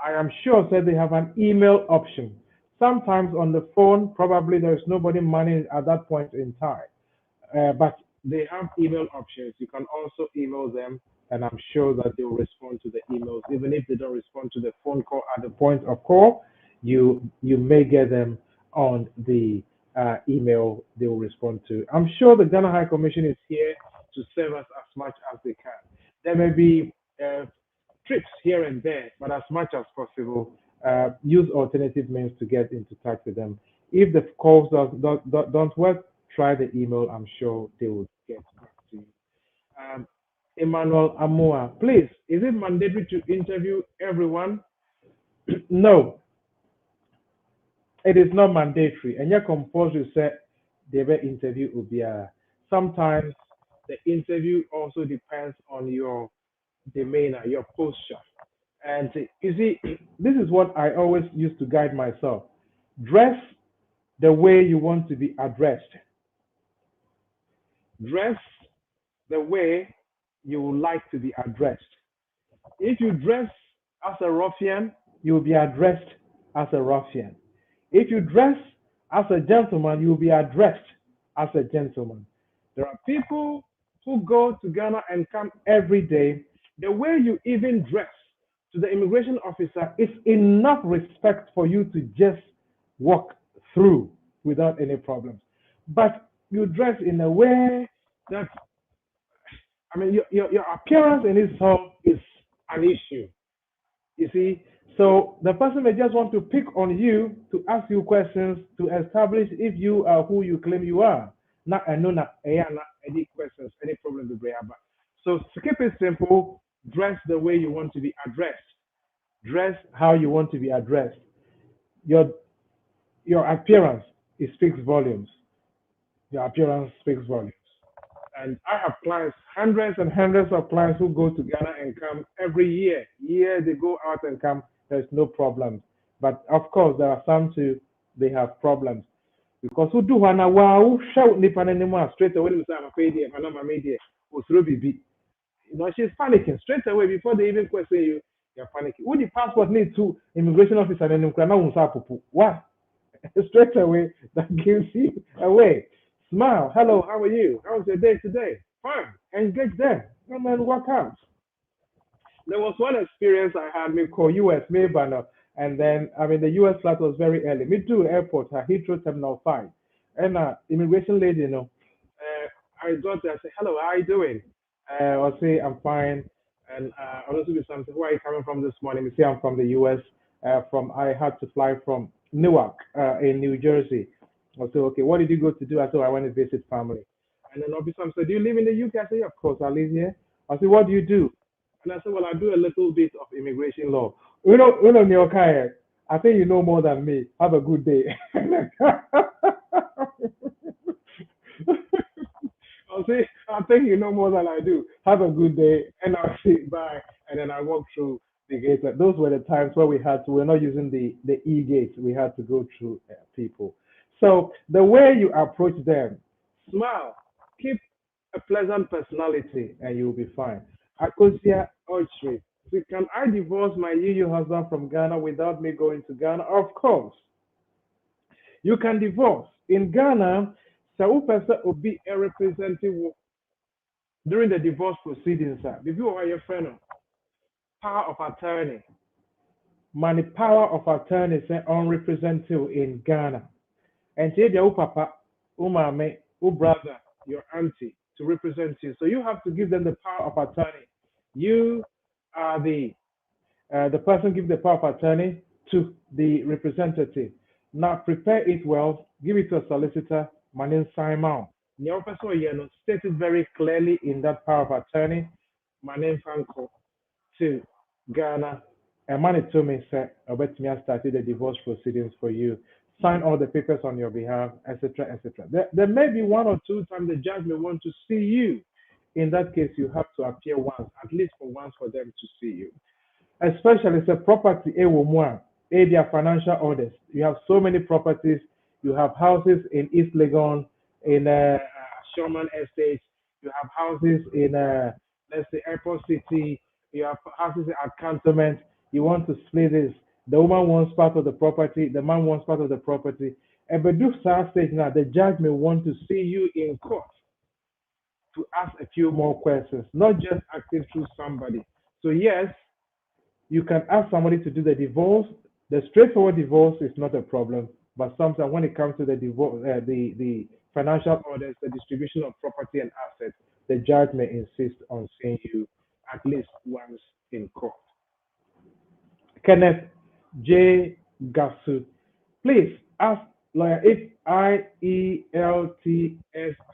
I am sure that they have an email option. Sometimes on the phone, probably there's nobody managing at that point in time. But they have email options. You can also email them, and I'm sure that they will respond to the emails. Even if they don't respond to the phone call at the point of call, you may get them on the email they will respond to. I'm sure the Ghana High Commission is here to serve us as much as they can. There may be trips here and there, but as much as possible, use alternative means to get into touch with them. If the calls don't work, try the email. I'm sure they will get back to you. Emmanuel Amoa, please, is it mandatory to interview everyone? No, it is not mandatory. And your compulsory said they will interview Ubia. Sometimes the interview also depends on your demeanor, your posture. And you see, this is what I always used to guide myself. Dress the way you want to be addressed. Dress the way you would like to be addressed. If you dress as a ruffian, you will be addressed as a ruffian. If you dress as a gentleman, you will be addressed as a gentleman. There are people who go to Ghana and come every day. The way you even dress to the immigration officer is enough respect for you to just walk through without any problems. But you dress in a way that, I mean, your appearance in itself is an issue. You see, so the person may just want to pick on you to ask you questions to establish if you are who you claim you are. Not any questions, any problem to bring about. So to keep it simple, dress the way you want to be addressed. Dress how you want to be addressed. Your appearance, it speaks volumes. Your appearance speaks volumes. And I have clients, hundreds and hundreds of clients who go to Ghana and come every year. Year they go out and come, there's no problem. But of course, there are some too, they have problems. Because who do one wow shout nipan anymore straight away with I'm afraid here, I'm media, or through BB. You know, she's panicking straight away before they even question you, you're panicking. Who the passport need to immigration officer and what? Straight away, that gives you away. Smile. Hello, how are you? How was your day today? Fine. Engage them. And then work out. There was one experience I had, me call US Maybanner, and then, I mean, the US flight was very early. Me to airport, Heathrow Terminal 5. And immigration lady, I got there, I said, hello, how are you doing? I'll say, I'm fine. And I'll also be something, where are you coming from this morning? You say, I'm from the US. I had to fly from Newark in New Jersey. I said, okay, what did you go to do? I said, I went to visit family. And then obviously I said, do you live in the UK? I said, yeah, of course, I live here. I said, what do you do? And I said, well, I do a little bit of immigration law. Nyokai, I think you know more than me. Have a good day. I'll say, I think you know more than I do. Have a good day. And I'll say bye. And then I walk through the gates. Those were the times where we're not using the e-gates. We had to go through people. So the way you approach them, smile, keep a pleasant personality, and you'll be fine. Akosia Ochre, can I divorce my UU husband from Ghana without me going to Ghana? Of course. You can divorce. In Ghana, so person will be a representative during the divorce proceedings. If you are your friend, power of attorney, money power of attorney is unrepresentative in Ghana. And take your papa, mama, brother, your auntie to represent you. So you have to give them the power of attorney. You are the The person gives the power of attorney to the representative. Now prepare it well, give it to a solicitor, Manin Simon. The officer, state it very clearly in that power of attorney, Manin Franco to Ghana. And money to me said, about me, I started the divorce proceedings for you. Sign all the papers on your behalf, etc., etc. There may be one or two times the judge may want to see you. In that case, you have to appear once, at least for once, for them to see you. Especially it's a property, their financial orders. You have so many properties. You have houses in East Legon, in Sherman Estate. You have houses in, let's say, Airport City. You have houses at Cantonment. You want to split this. The woman wants part of the property. The man wants part of the property. And but do stage now, the judge may want to see you in court to ask a few more questions, not just acting through somebody. So yes, you can ask somebody to do the divorce. The straightforward divorce is not a problem, but sometimes when it comes to the divorce, the financial orders, the distribution of property and assets, the judge may insist on seeing you at least once in court. Kenneth J. Gasu, please ask lawyer if IELTS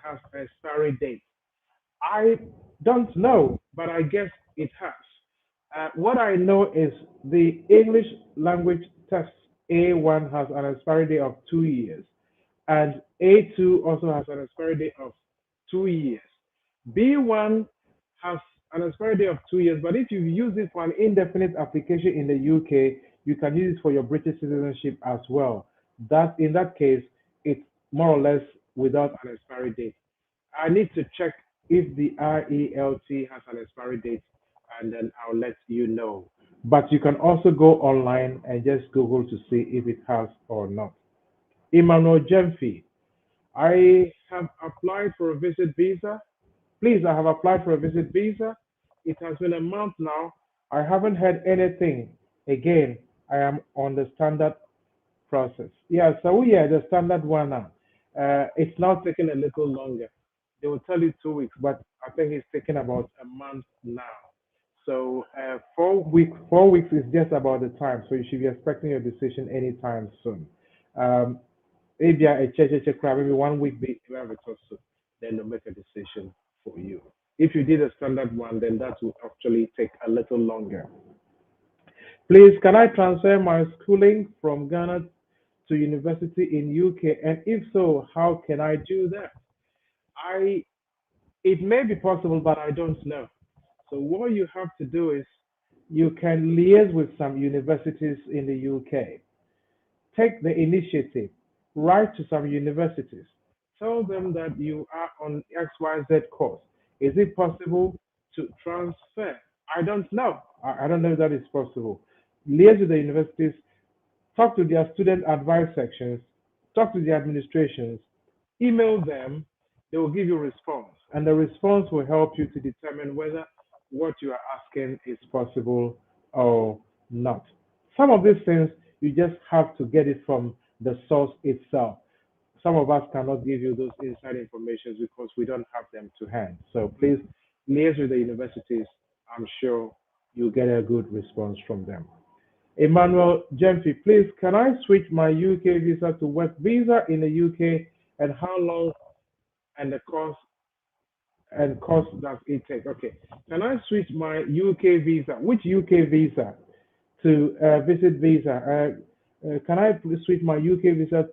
has a expiry date. I don't know, but I guess it has. What I know is the English language test A1 has an expiry date of 2 years, and A2 also has an expiry date of 2 years. B1 has an expiry date of 2 years, but if you use it for an indefinite application in the UK, you can use it for your British citizenship as well. That in that case, it's more or less without an expiry date. I need to check if the RELT has an expiry date, and then I'll let you know. But you can also go online and just Google to see if it has or not. Emmanuel Jemfi, I have applied for a visit visa. Please, I have applied for a visit visa. It has been a month now. I haven't heard anything. Again, I am on the standard process. Yeah, so we are the standard one now. It's now taking a little longer. They will tell you 2 weeks, but I think it's taking about a month now. So 4 weeks, 4 weeks is just about the time. So you should be expecting your decision anytime soon. Um, maybe a check, maybe 1 week you have it also, then they'll make a decision for you. If you did a standard one, then that will actually take a little longer. Please, can I transfer my schooling from Ghana to university in UK? And if so, how can I do that? I It may be possible, but I don't know. So what you have to do is you can liaise with some universities in the UK. Take the initiative, write to some universities, tell them that you are on XYZ course. Is it possible to transfer? I don't know. I don't know if that is possible. Liaise with the universities, talk to their student advice sections, talk to the administrations, email them, they will give you a response. And the response will help you to determine whether what you are asking is possible or not. Some of these things, you just have to get it from the source itself. Some of us cannot give you those inside information because we don't have them to hand. So please liaise with the universities. I'm sure you'll get a good response from them. Emmanuel Jemfi, please, can I switch my UK visa to work visa in the UK, and how long and the cost does it take? Okay, can I switch my UK visa? Which UK visa to visit visa? Can I switch my UK visa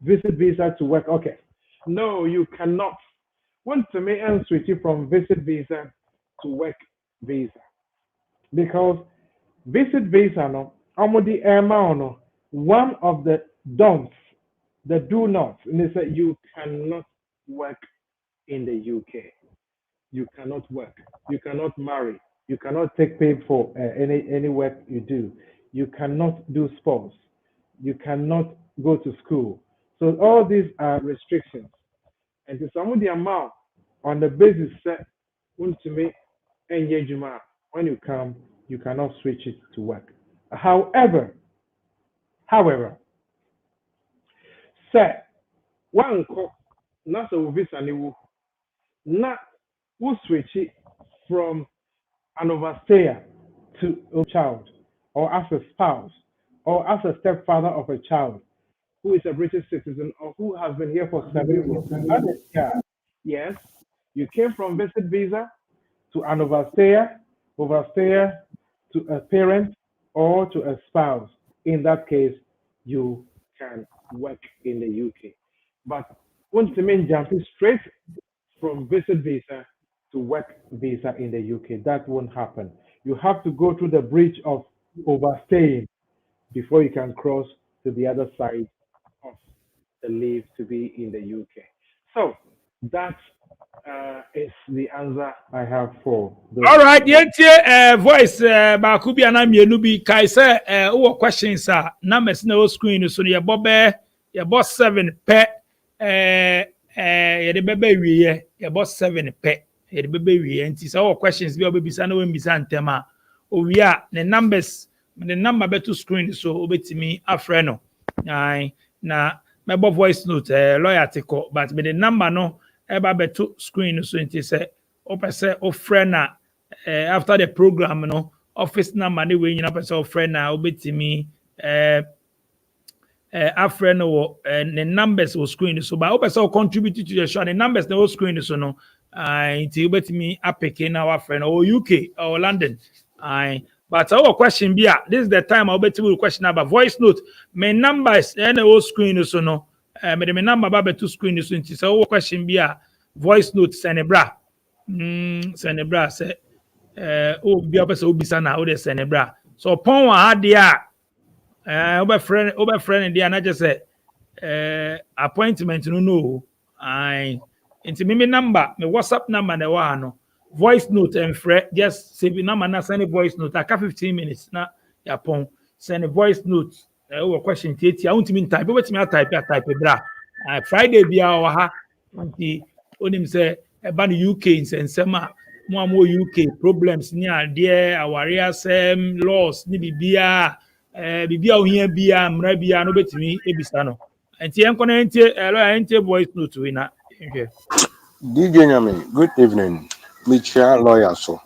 visit visa to work? Okay, no, you cannot. Want to me and switch it from visit visa to work visa because visit visa no, the amount no, one of the don'ts, the do nots, and they say you cannot work in the UK. You cannot work. You cannot marry. You cannot take pay for any work you do. You cannot do sports. You cannot go to school. So all these are restrictions. And to some of the amount on the basis set to me engagement when you come, you cannot switch it to work. However, say one co na so visa ni wo na wo switch it from an overstayer to a child. or as a spouse, or as a stepfather of a child who is a British citizen or who has been here for 7 years. That is, yeah, yes, you came from visit visa to an overstayer to a parent or to a spouse. In that case, you can work in the UK. But once the main jump is straight from visit visa to work visa in the UK, that won't happen. You have to go through the bridge of overstaying before you can cross to the other side of the leave to be in the UK. So that is the answer I have for those. All right, yentie voice ba ku bi ana mienu bi kai say wo questions numbers na o screen so ye bobe ye boss 7 pe ye de bebe wiye ye boss 7 pe ye de bebe wiye nti so questions bi obebisa na we mbisa ntema o wi a the numbers the number be to screen so obetimi afre no ai na mebo voice note lawyer tiko but me the number no eba be to screen so nti say opese o friend na after the program no office number ne we nyina pese o friend na obetimi afre no the numbers will screen so but opese o contribute to the show the numbers na o screen so no nti obetimi apeke na our friend or UK or London but our question be this is the time I obetimi question about voice note my numbers na o screen so no me the number ba to screen so nti so our question be voice note senebra senebra say obi opese obisa na o de senebra so upon wa ade obe friend dia na just say appointment no I into me number me WhatsApp number na wa no voice note and friend just save number na send voice note aka 15 minutes na ya pon send voice note o question tieti I want me type but me type bra Friday bia o ha nti onim say eba no UK nsensema mo am UK problems ni ade aware asem laws ni bibia bibia ohia bia mra bia no betimi ebisa no nti enko na nti lawyer nti voice note we na nhwe DJ Nyame, good evening. Michia lawyer so.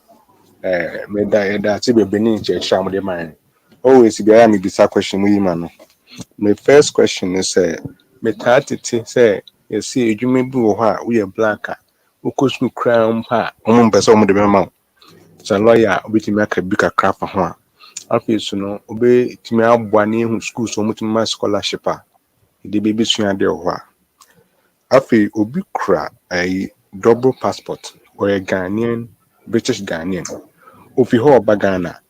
Me da ti be benin che sham de man. Always be me bisa question we man. My first question is me tatiti say you see edwuma bi wo ha we black a ukosmu crown pa omo mpese omo de be ma. So lawyer obetimi aka bi kakra fa ho a. Afis no obetimi aboa ne hu school so omutimi ma scholarship a. De be sua de ho a. Afi obi kura a double passport or a Ghanaian, British Ghanaian. If you hold Ghana,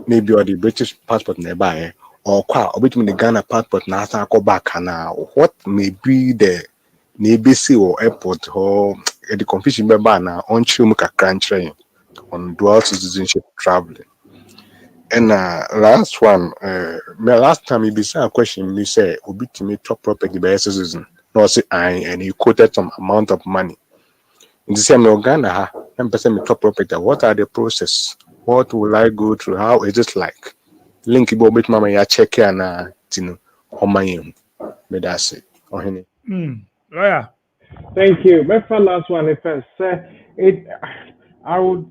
maybe or the British passport nearby, or qua between the Ghana passport now go back now. What may be the NBC or airport or the confusion by now on Chumuka country on dual citizenship traveling. And last one, my last time you be a question, you say, Obi to me top property by citizen. No, say I and you quoted some amount of money. In the same Ghana, 10% top property. What are the process? What will I go through? How is it like? Link you bit mama ya check and tino on my own. But that's it. lawyer Thank you. My last one, if I would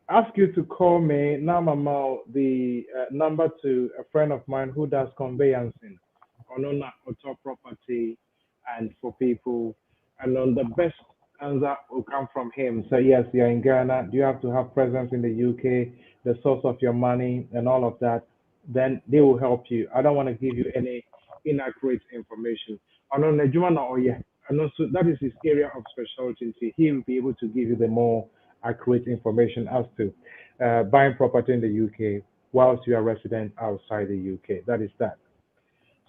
ask you to call me now, Mama, the number to a friend of mine who does conveyancing on top property and for people, and on the best answer will come from him. So yes, you're in Ghana. Do you have to have presence in the UK, the source of your money, and all of that? Then they will help you. I don't want to give you any inaccurate information. I know Nejumana or yeah, and also that is his area of specialty. He will be able to give you the more accurate information as to buying property in the UK whilst you are resident outside the UK. That is that.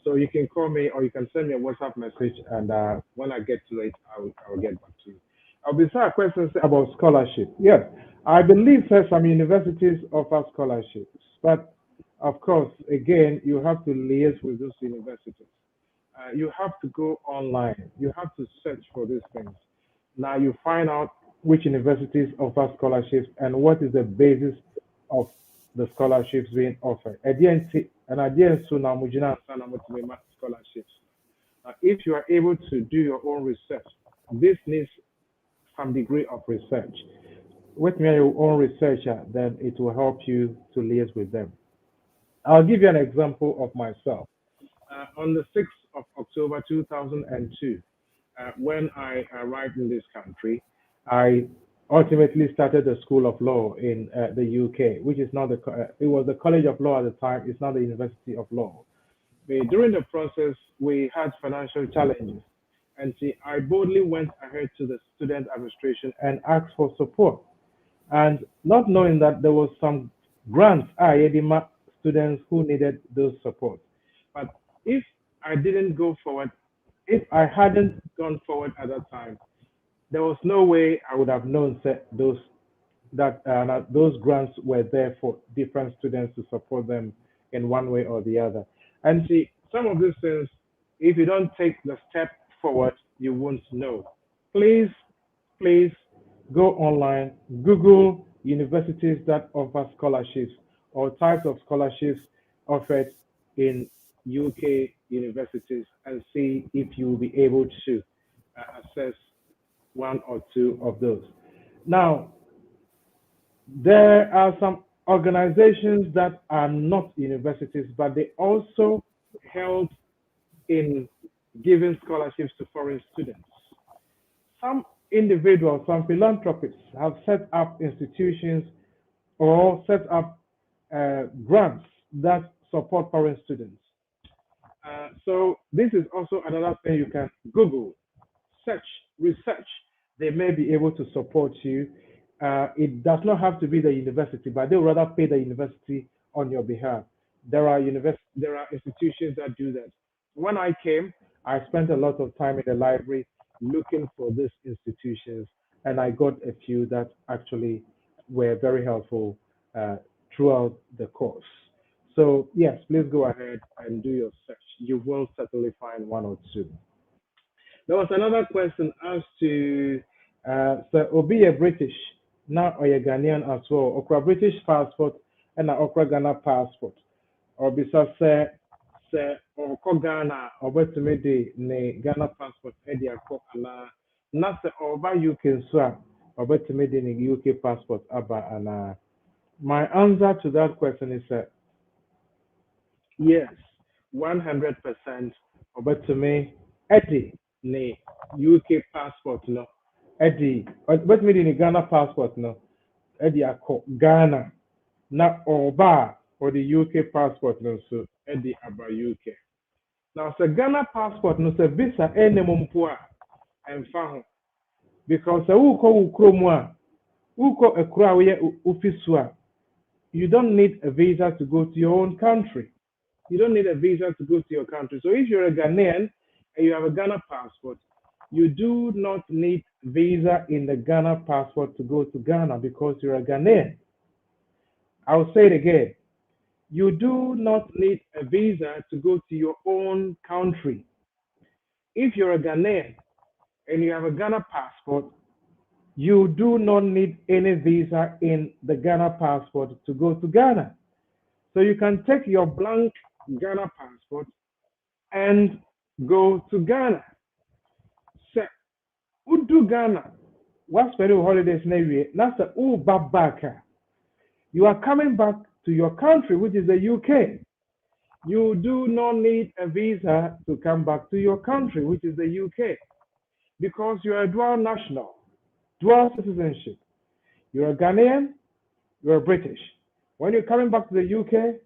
So you can call me or you can send me a WhatsApp message, and when I get to it, I will get back to you. I'll be a questions about scholarship. Yes, I believe that some universities offer scholarships, but of course, again, you have to liaise with those universities. You have to go online. You have to search for these things. Now you find out which universities offer scholarships and what is the basis of the scholarships being offered. And again, so now scholarships. If you are able to do your own research, this needs some degree of research. With me, your own researcher, then it will help you to liaise with them. I'll give you an example of myself. On the 6th of October 2002, when I arrived in this country, I ultimately started the School of Law in the UK, which is now it was the College of Law at the time. It's now the University of Law. During the process, we had financial challenges, and see, I boldly went ahead to the student administration and asked for support. And not knowing that there was some grants Edima students who needed those support. But if I didn't go forward, if I hadn't gone forward at that time, there was no way I would have known that those grants were there for different students to support them in one way or the other. And see, some of these things, if you don't take the step forward, you won't know. Please, please go online, Google universities that offer scholarships or types of scholarships offered in UK universities and see if you will be able to access one or two of those. Now, there are some organizations that are not universities, but they also help in giving scholarships to foreign students. Some individuals, some philanthropists have set up institutions or set up grants that support foreign students. So this is also another thing you can Google, search, research. They may be able to support you. It does not have to be the university, but they would rather pay the university on your behalf. There are institutions that do that. When I came, I spent a lot of time in the library looking for these institutions, and I got a few that actually were very helpful throughout the course. So yes, please go ahead and do your search. You will certainly find one or two. There was another question as to so Obi a British, now or a Ghanaian as well, or British passport and a okra Ghana passport. Or besides say or Ghana or what to me the ne Ghana passport Edia not say or by UK so or what to me the UK passport aba and my answer to that question is yes, 100%. But to me, Eddie, ne UK passport no. Eddie, but me the Ghana passport no. Eddie ako Ghana. Na Oba or the UK passport no so Eddie about UK. Now the Ghana passport no se visa ene mumpoa and faho because uko ukromwa uko ekura we office you don't need a visa to go to your own country. You don't need a visa to go to your country. So if you're a Ghanaian and you have a Ghana passport, you do not need visa in the Ghana passport to go to Ghana because you're a Ghanaian. I'll say it again. You do not need a visa to go to your own country. If you're a Ghanaian and you have a Ghana passport, you do not need any visa in the Ghana passport to go to Ghana. So you can take your blank Ghana passport and go to Ghana. So, Udu Ghana, what's for the holidays maybe? That's the Ubabaka. You are coming back to your country, which is the UK. You do not need a visa to come back to your country, which is the UK, because you are a dual national, dual citizenship. You're a Ghanaian, you're British. When you're coming back to the UK,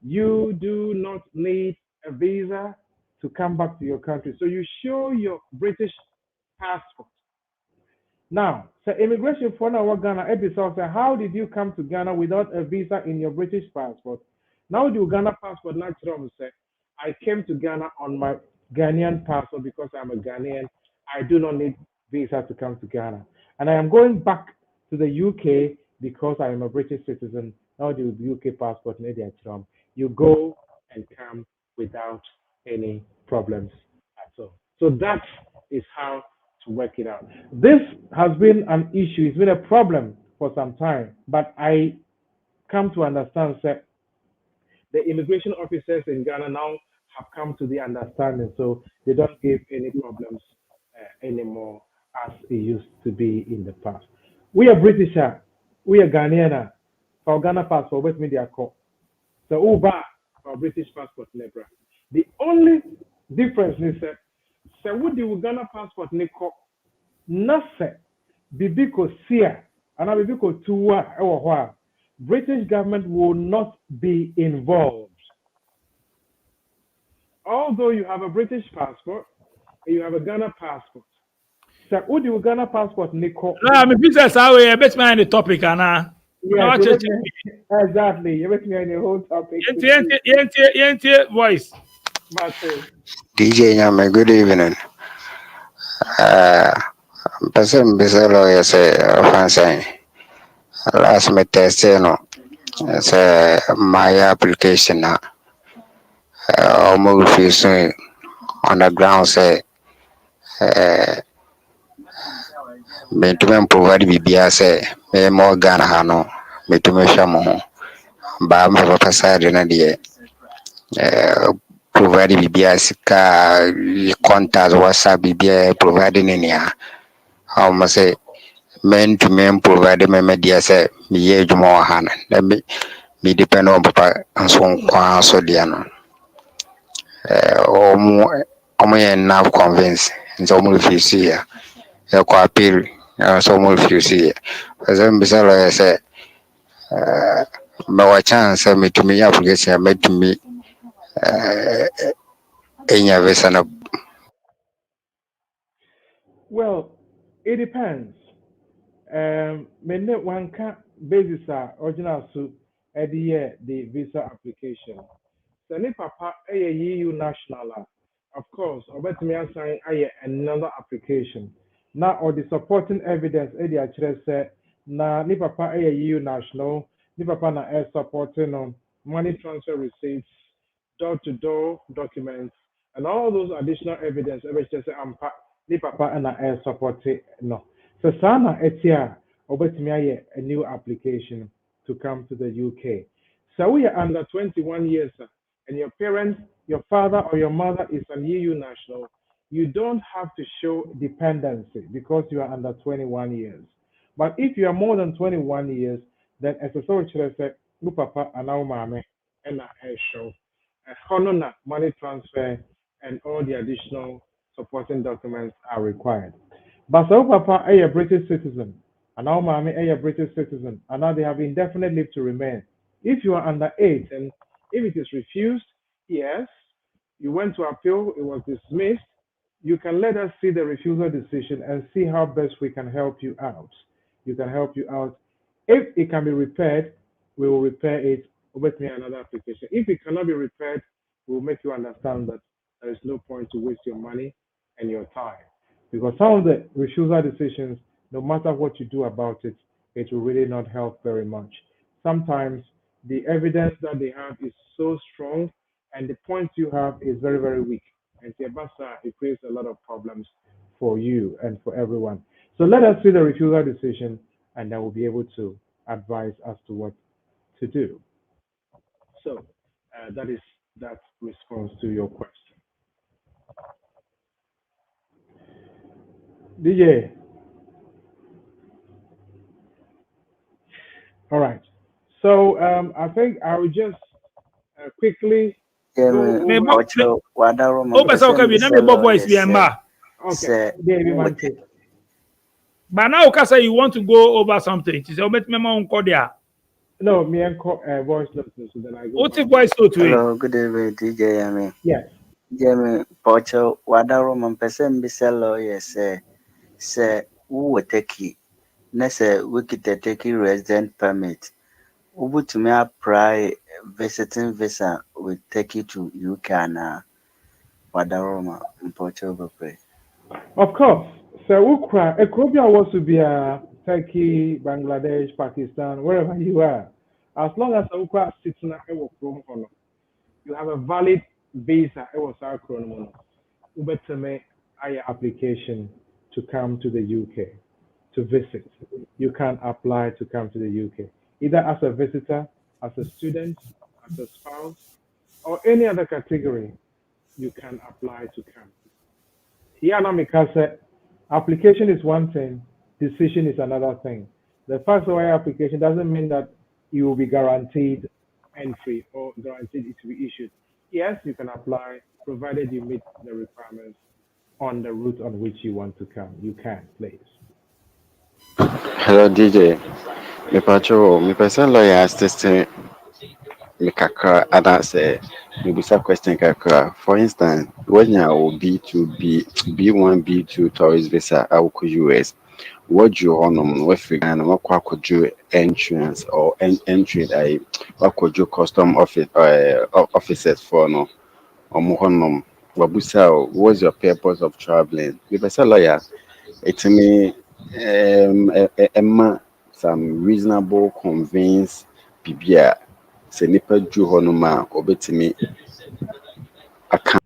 you do not need a visa to come back to your country. So you show your British passport. Now, so immigration for now Ghana episode, how did you come to Ghana without a visa in your British passport? Now do Ghana passport natural say I came to Ghana on my Ghanaian passport because I'm a Ghanaian. I do not need visa to come to Ghana. And I am going back to the UK because I am a British citizen. Now do UK passport you go and come without any problems at all. So that is how to work it out. This has been an issue, it's been a problem for some time, but I come to understand that the immigration officers in Ghana now have come to the understanding, so they don't give any problems anymore as it used to be in the past. We are British, we are Ghanaian, for Ghana passport, West Media Corp. So Uba or British passport nebra. The only difference is that so would the Ghana passport niko nase bibiko sia and bibiko tuwa ewa British government will not be involved. Although you have a British passport and you have a Ghana passport. So would the Ghana passport niko? No, me business how we bet me the topic ana. Yes, exactly. You're making me the whole topic. Yenti voice. But DJ Nyame, good evening. Person Bisolo, yes, fancy. Last me test, say my application now. Move you on the ground, say, me to me provide BBA, say, me more Ghana Hano, me to me Shamo, Bam Papa Side in a day. Provide BBA, Sika, contact, WhatsApp BBA, providing in here. How must say, men to men provide me media, say, me age more hand. Let me depend on Papa and so on, so Diana. Omo enough convince nso mo refuse ya kwa appeal so mo refuse ya sasa mbisa lawyer say my chance me to me application me to me enya visa na. well, it depends. Me one can basis original so the visa application. So if papa a EU national, of course, or better me assign another application. Now or the supporting evidence the actually say na ni papa a EU national, ni papa na air supporting on money transfer receipts, door to door documents, and all those additional evidence which say ni papa and air supporting no. So sana etia or better me a new application to come to the UK. So we are under 21 years, and your parents, your father or your mother is an EU national, you don't have to show dependency because you are under 21 years. But if you are more than 21 years, then as a social say, no papa and now mame and a show, a honor money transfer and all the additional supporting documents are required. But so papa a British citizen, and now mame a British citizen, and now they have indefinite leave to remain. If you are under 8 and if it is refused, yes, you went to appeal, it was dismissed, you can let us see the refusal decision and see how best we can help you out. You can help you out. If it can be repaired, we will repair it with me another application. If it cannot be repaired, we will make you understand that there is no point to waste your money and your time. Because some of the refusal decisions, no matter what you do about it, it will really not help very much. Sometimes the evidence that they have is so strong and the points you have is very, very weak. And it creates a lot of problems for you and for everyone. So let us see the refusal decision and then we'll be able to advise as to what to do. So that is that response to your question. DJ. All right. So I think I will just quickly go Me over. bo o pesa o ka bi na me bo voice bi emba. Okay. David Mante. But now Okasa, you want to go over something. She said, "Oh, met me on Kodia." No, me and voice notes, so then I go What's the back. voice note to it? Hello, good evening, DJ Yami. Yes. Jamie Pocho, Wadaro Mampesem Bissell, yes, say, who will take it? Nessa wiki take resident permit. Ubu to me apply visiting visa will take you to UK na Wadaroma Pocho Bapre. Of course. So Ukra, Ekrobia was to be a Turkey, Bangladesh, Pakistan, wherever you are. As long as Ukra sits in a from honor, you have a valid visa. It was our chrono. Ubetame aya application to come to the UK to visit. You can apply to come to the UK either as a visitor, as a student, as a spouse, or any other category. You can apply to come. Here now, because application is one thing, decision is another thing. The first way application doesn't mean that you will be guaranteed entry or guaranteed it to be issued. Yes, you can apply provided you meet the requirements on the route on which you want to come. You can, please. Hello, DJ. Me pacho, me person lawyer assistant me kakra and I say me bisa question kakra. For instance, when you are B2B, B1, B2 tourist visa, I will US. What you on what figure and what could do entrance or entry I what could you custom office officers for no or muhonom. Wabusa, what's your purpose of traveling? Me person lawyer. It's me Emma some reasonable convince bibia sɛ nipa du hɔ nom a obetumi aka.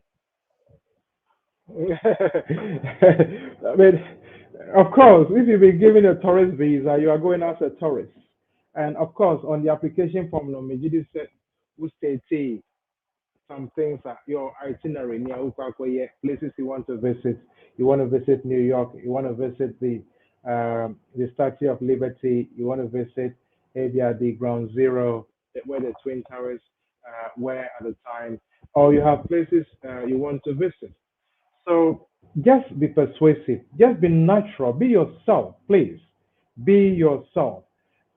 I mean, of course, if you've been given a tourist visa, you are going as a tourist. And of course, on the application form, no, Megidi said, we state some things are your itinerary near Ukwakoye, places you want to visit. You want to visit New York, you want to visit the Statue of Liberty, you want to visit maybe at the Ground Zero, where the Twin Towers were at the time, or you have places you want to visit. So just be persuasive, just be natural, be yourself, please. Be yourself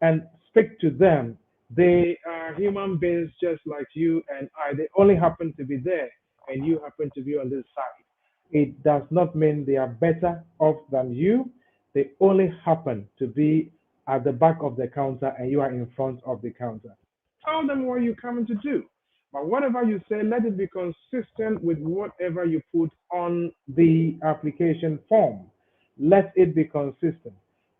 and speak to them. They are human beings just like you and I. They only happen to be there and you happen to be on this side. It does not mean they are better off than you. They only happen to be at the back of the counter and you are in front of the counter. Tell them what you're coming to do. But whatever you say, let it be consistent with whatever you put on the application form. Let it be consistent.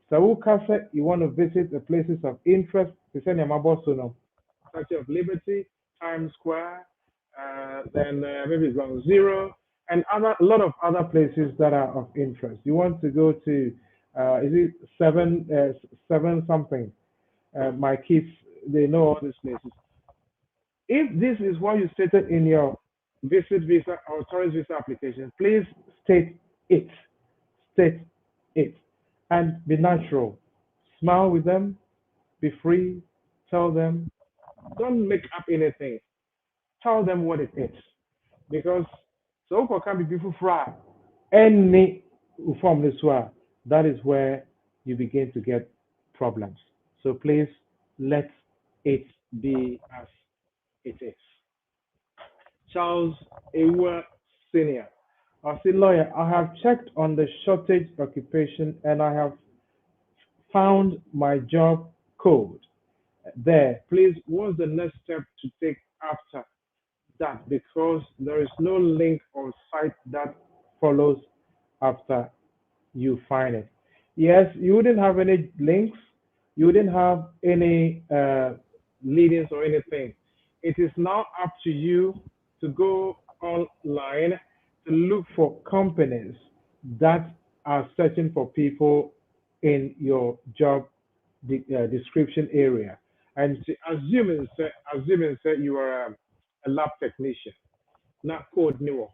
So, Kasa, you want to visit the places of interest, Statue of Liberty, Times Square, then maybe Ground Zero, and a lot of other places that are of interest. You want to go to, is it seven something? My kids, they know all these places. If this is what you stated in your visit visa or tourist visa application, please state it. State it. And be natural. Smile with them. Be free. Tell them. Don't make up anything. Tell them what it is. Because so can be beautiful fry. Any form this way, that is where you begin to get problems. So please let it be as it is. Charles Ewa Sr. I said, lawyer, I have checked on the shortage occupation and I have found my job code there. Please, what's the next step to take after that? Because there is no link or site that follows after you find it. Yes, you wouldn't have any links, you wouldn't have any leadings or anything. It is now up to you to go online to look for companies that are searching for people in your job description area. And assuming say you are a lab technician, not code new.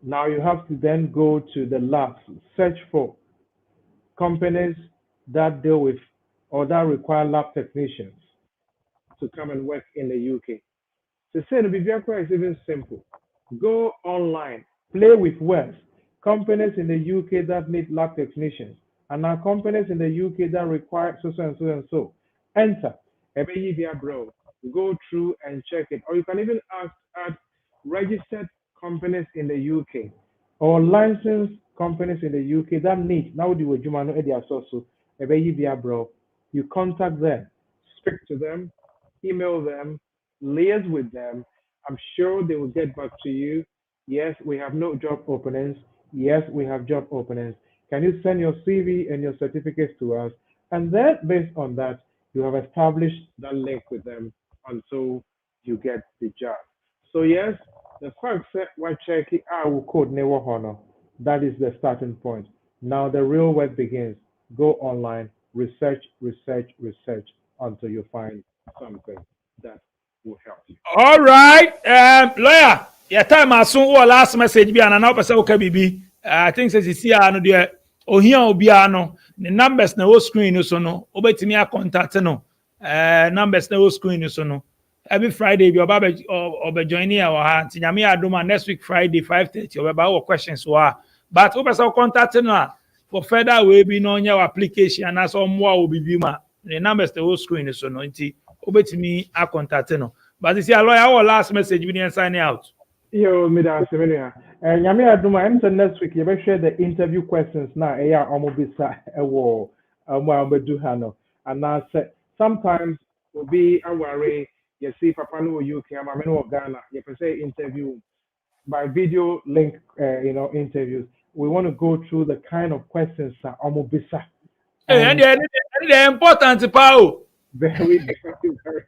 Now you have to then go to the labs, search for companies that deal with or that require lab technicians to come and work in the UK. So say the Bibiakwa is even simple. Go online, play with words. Companies in the UK that need lab technicians, and now companies in the UK that require so and so and so. Enter. Bro. Go through and check it. Or you can even add registered companies in the UK or licensed companies in the UK that need now the Jumano Edia Soso, bro. You contact them, speak to them, email them, liaise with them. I'm sure they will get back to you. Yes, we have no job openings. Yes, we have job openings. Can you send your CV and your certificates to us? And then, based on that, you have established that link with them until you get the job. So, yes, the fact that we're checking our code never honor. That is the starting point. Now, the real work begins. Go online, research, research, research until you find something that will help you. All right, lawyer. Your time as soon or last message be an person okay bibi. I think says see ano there. Oh here obi ano. The numbers na o screen so no. Obetimi a contact no. Numbers na o screen so no. every Friday be oba be joining our hand. Nyame adoma next week Friday 5:30 oba our questions wa. But we person contact no for further we be no your application and as more will be ma. The numbers the whole screen so no nti obetimi a contact no. But you see a lawyer our last message we signing out. Yo, Mida Semenia. And Yami Aduma, I'm next week. You better share the interview questions now. Yeah, Omobisa, a war, do Hano. And now, sometimes will be a worry. You see, Papa no UK, I'm in Ghana. You can say interview by video link, interviews. We want to go through the kind of questions that Omobisa. And the important part. Very,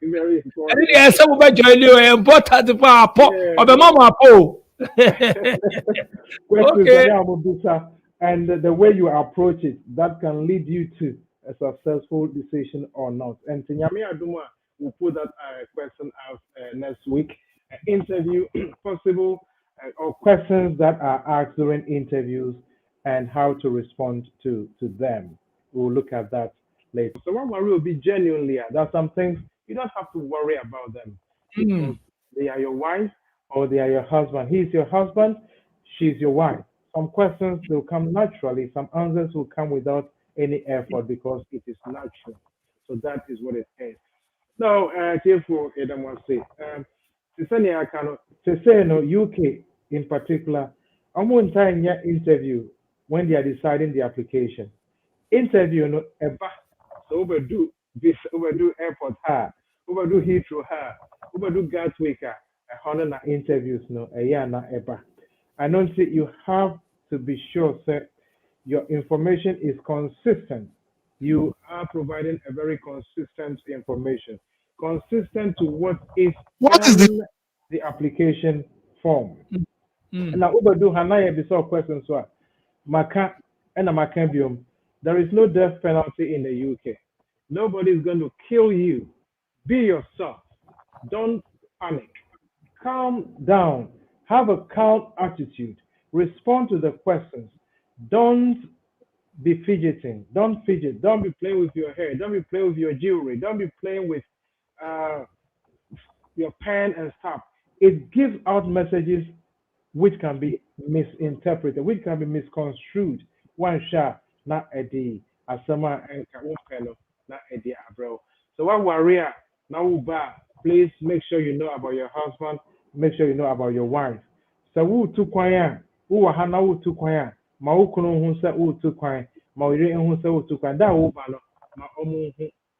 very And important. the some of join you important part of the mama po. Questions Okay. that Omobisa. And the way you approach it, that can lead you to a successful decision or not. And Tinyami Aduma will put that question out next week. Interview possible or questions that are asked during interviews and how to respond to them. We'll look at that later. So one worry will be genuinely, there are some things you don't have to worry about them because they are your wife or they are your husband. He's your husband, she's your wife. Some questions will come naturally, some answers will come without any effort because it is natural. So that is what it is. Now, therefore, I don't want to say, to say, no, UK in particular, I'm one time interview when they are deciding the application. Interview, no, so overdo this, overdo airport, overdo Heathrow, overdo Gatwick, a hundred interviews, no, a year, na eba. I don't think you have to be sure that your information is consistent. You are providing a very consistent information, consistent to what is on the application form. Now, Uberdo Hanaya Bissau questions were Maka and a Macabium. There is no death penalty in the UK. Nobody is going to kill you. Be yourself. Don't panic. Calm down. Have a calm attitude. Respond to the questions. Don't be fidgeting. Don't fidget. Don't be playing with your hair. Don't be playing with your jewelry. Don't be playing with your pen and stuff. It gives out messages which can be misinterpreted, which can be misconstrued. One shot, not a day. Asama and Kawopelo, not a day, bro. So what warrior now please make sure you know about your husband, make sure you know about your wife. So who took kwaya, who are hana who took kwaya, Maukuno who said who took kwaya, Mauri who said who took kwaya, that wobano, ma omu,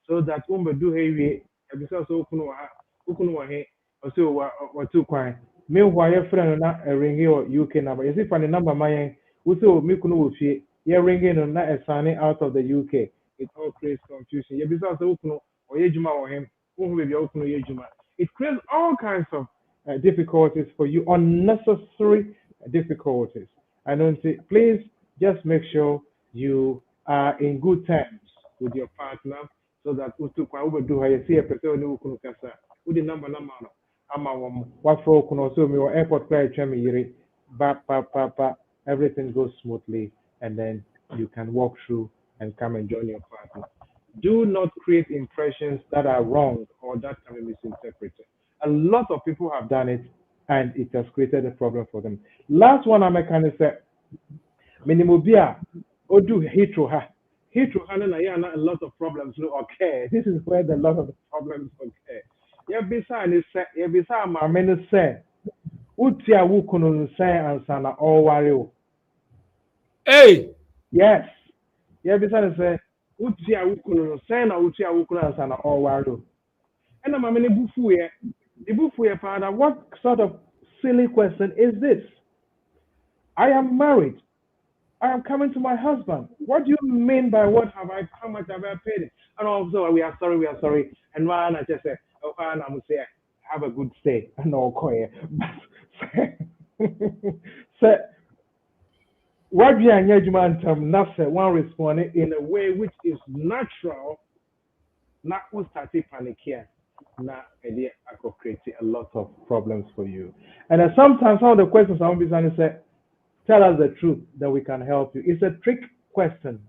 so that do heavy, and besides Ukuno he, or so or took kwaya. Meanwhile, your friend not a ringing or UK number. Is it funny number my we saw Mikuno fee, you're ringing or not a signing out of the UK. It all creates confusion. You besides Ukuno or Yejuma or him, who will be Okuno Yejuma. It creates all kinds of difficulties for you, unnecessary difficulties. I don't say, please just make sure you are in good terms with your partner so that Utukwa will do how you see a person who can kasa. With the number. What for can also me or airport cry yiri, everything goes smoothly and then you can walk through and come and join your partner. Do not create impressions that are wrong or that can be misinterpreted. A lot of people have done it and it has created a problem for them. Last one I'm going to say, minimobia odu Heathrow a lot of problems no occur. This is where the lot of the problems occur. Yebisa maame no sɛ wotie a wo kunu no sɛn ansa na ɔware o. Hey, Yes. Yebisa no sɛ wotie a wo kunu no sɛn na wotie a wo kunu ansa na ɔware o. Ɛna maame no bufu yɛ. The bufu yɛ father, what sort of silly question is this? I am married. I am coming to my husband. What do you mean by how much have I paid it? And also, we are sorry. And one, I just said, oh, and I'm say, have a good stay. And all quiet. So, what we are engagement term, one responding in a way which is natural, not who started panic here. Now, idea I could create a lot of problems for you. And sometimes some of the questions I want to be say, tell us the truth, that we can help you. It's a trick question.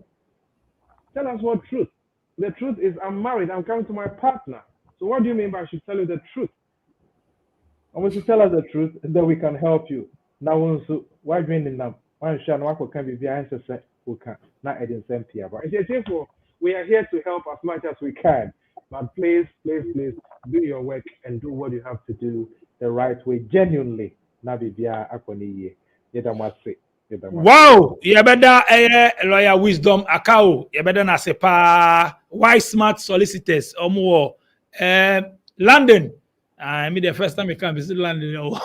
Tell us what truth. The truth is I'm married. I'm coming to my partner. So what do you mean by I should tell you the truth? want to tell us the truth, and then we can help you. Now, also, why joining them? One shall not can be behind the who can not adding some peer. But therefore, we are here to help as much as we can. But please, please, please do your work and do what you have to do the right way, genuinely. Nabi Bia Akoni, Yedamasi. Wow, you better lawyer wisdom akao. You better na sepa wise smart solicitors or more. London. I mean the first time I come visit London or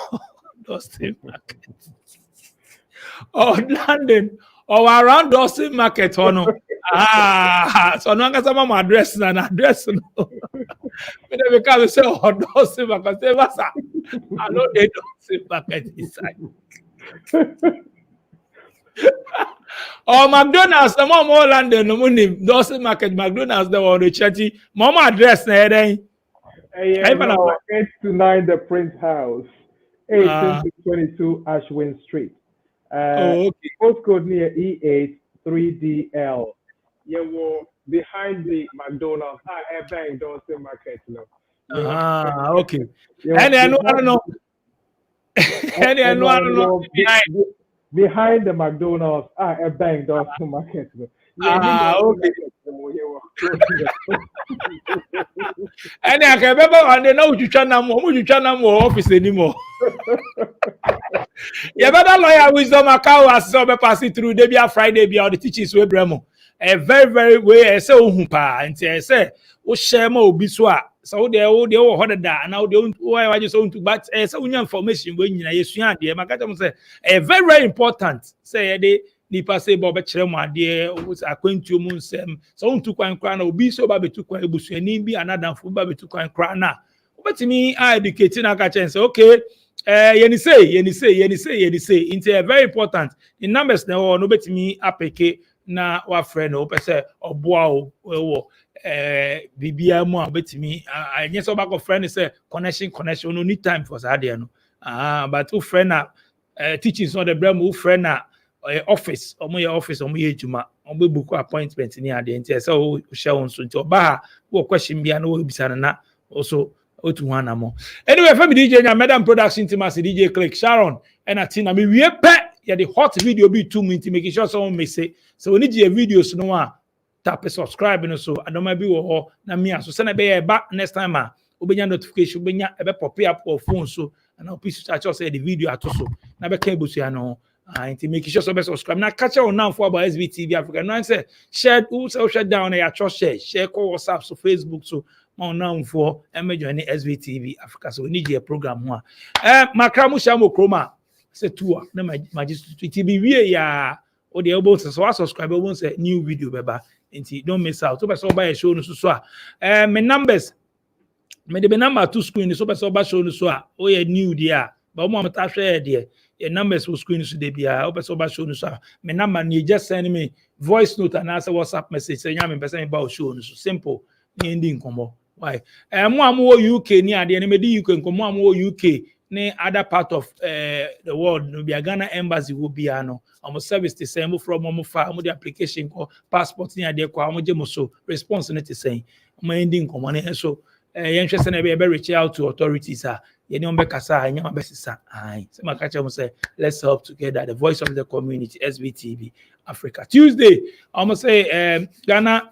Dustin Market. Or London or around Dustin Market or no. So no anga sama my address na address no. Me dey come say oh Dustin Market say masa. I know they Dustin Market inside. Or McDonald's, the mom all London, no money, Dawson Market, McDonald's, the one the chatty. Mama address, eh? 829 The Prince House, 1822 Ashwin Street. Okay. Postcode near E8 3DL. You were behind the McDonald's. Bang Dawson Market. No. Okay. And I don't know. And I don't know. Behind the McDonald's, a bank does to market. Okay. And I can remember when they know you channel more office anymore. You better lawyer wisdom account as so be passing through. They be a Friday be all the teachings we bremo. A very very way I say ohumpa and say o share mo biswa. So they all hold that now they don't why just want to but so information when you yesua dey maka tell say very very important say they nipa say bo be kire mo ade akwantu mu nsem so untu kwan kra na obi so ba betu kwan ebusuani bi anadanfo ba betu kwan kra na obetimi educate na ka chen say okay yeni say into very important the numbers na no betimi apeke na wa friend o pese oboa o bibia mu a betimi anya so back of friend say connection no need time for that there no but who friend na teachings on the brand who friend na office omo ye juma omo book appointment ni ade nti say o share on so nti oba wo question bia na wo bisa na also otu wana mo anyway for me DJ nya madam production team as DJ Click Sharon and Atina me we pe ya the hot video be 2 minutes making sure someone may say so we need your videos no tap subscribe no so adoma bi wo ho na me aso say na be back next time obenya notification obenya e be pop up for phone so and now please touch us the video atoso na be kan busu ya no and make sure so be subscribe na catch on now for about SBTV Africa no say share who share down ya trust share call WhatsApp so Facebook so now for join SBTV Africa so we need your program ho makramu shamo kroma say tour na magistrate TV we ya o dey able to so subscribe we say new video beba nti don't miss out so be so buy show no so my numbers me the number to screen so be so buy show no so o ye new there but mo ta share there your numbers will screen so dey bia o be so buy show no so my number you just send me voice note and answer WhatsApp message say nya me person about show no so simple ni ending komo why mo am UK ni ade ni me di UK komo am UK ne other part of the world no be Ghana embassy will be ano almost service the same from fa the application call passport ni ade kwa mo so response ne the same mo ending komo ne so yen hwese na be reach out to authorities ye ne ombekasa anya obesisa say maka mo say let's help together the voice of the community SBTV Africa Tuesday almost say Ghana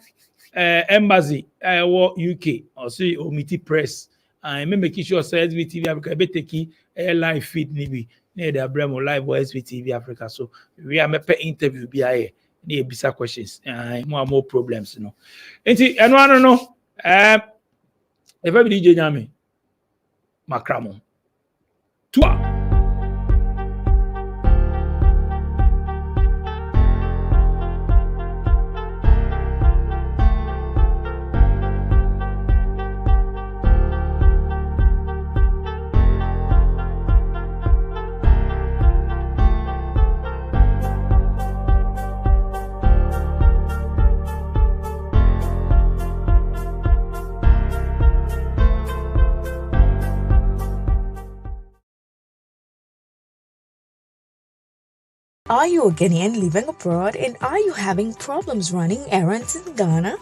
embassy UK or see omiti press and me make sure say SBTV Africa be take live feed ni bi na dey bremo live or SBTV Africa so we are make interview bi aye na ebisa questions more problems no enti eno ano no if everybody DJ nyame makramo tua Are you a Ghanaian living abroad and are you having problems running errands in Ghana?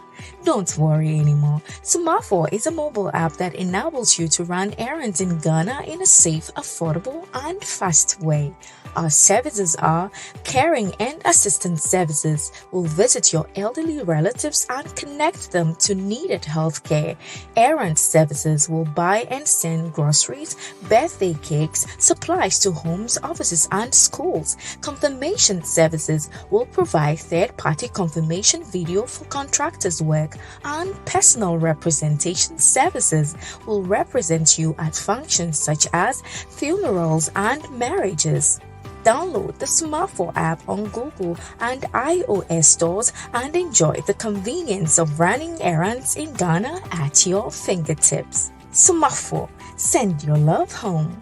Don't worry anymore. Sumafo is a mobile app that enables you to run errands in Ghana in a safe, affordable, and fast way. Our services are caring and assistance services. We'll visit your elderly relatives and connect them to needed health care. Errand services will buy and send groceries, birthday cakes, supplies to homes, offices, and schools. Confirmation services will provide third-party confirmation video for contractors' work, and personal representation services will represent you at functions such as funerals and marriages. Download the Smartphone app on Google and iOS stores and enjoy the convenience of running errands in Ghana at your fingertips. Smartphone, send your love home.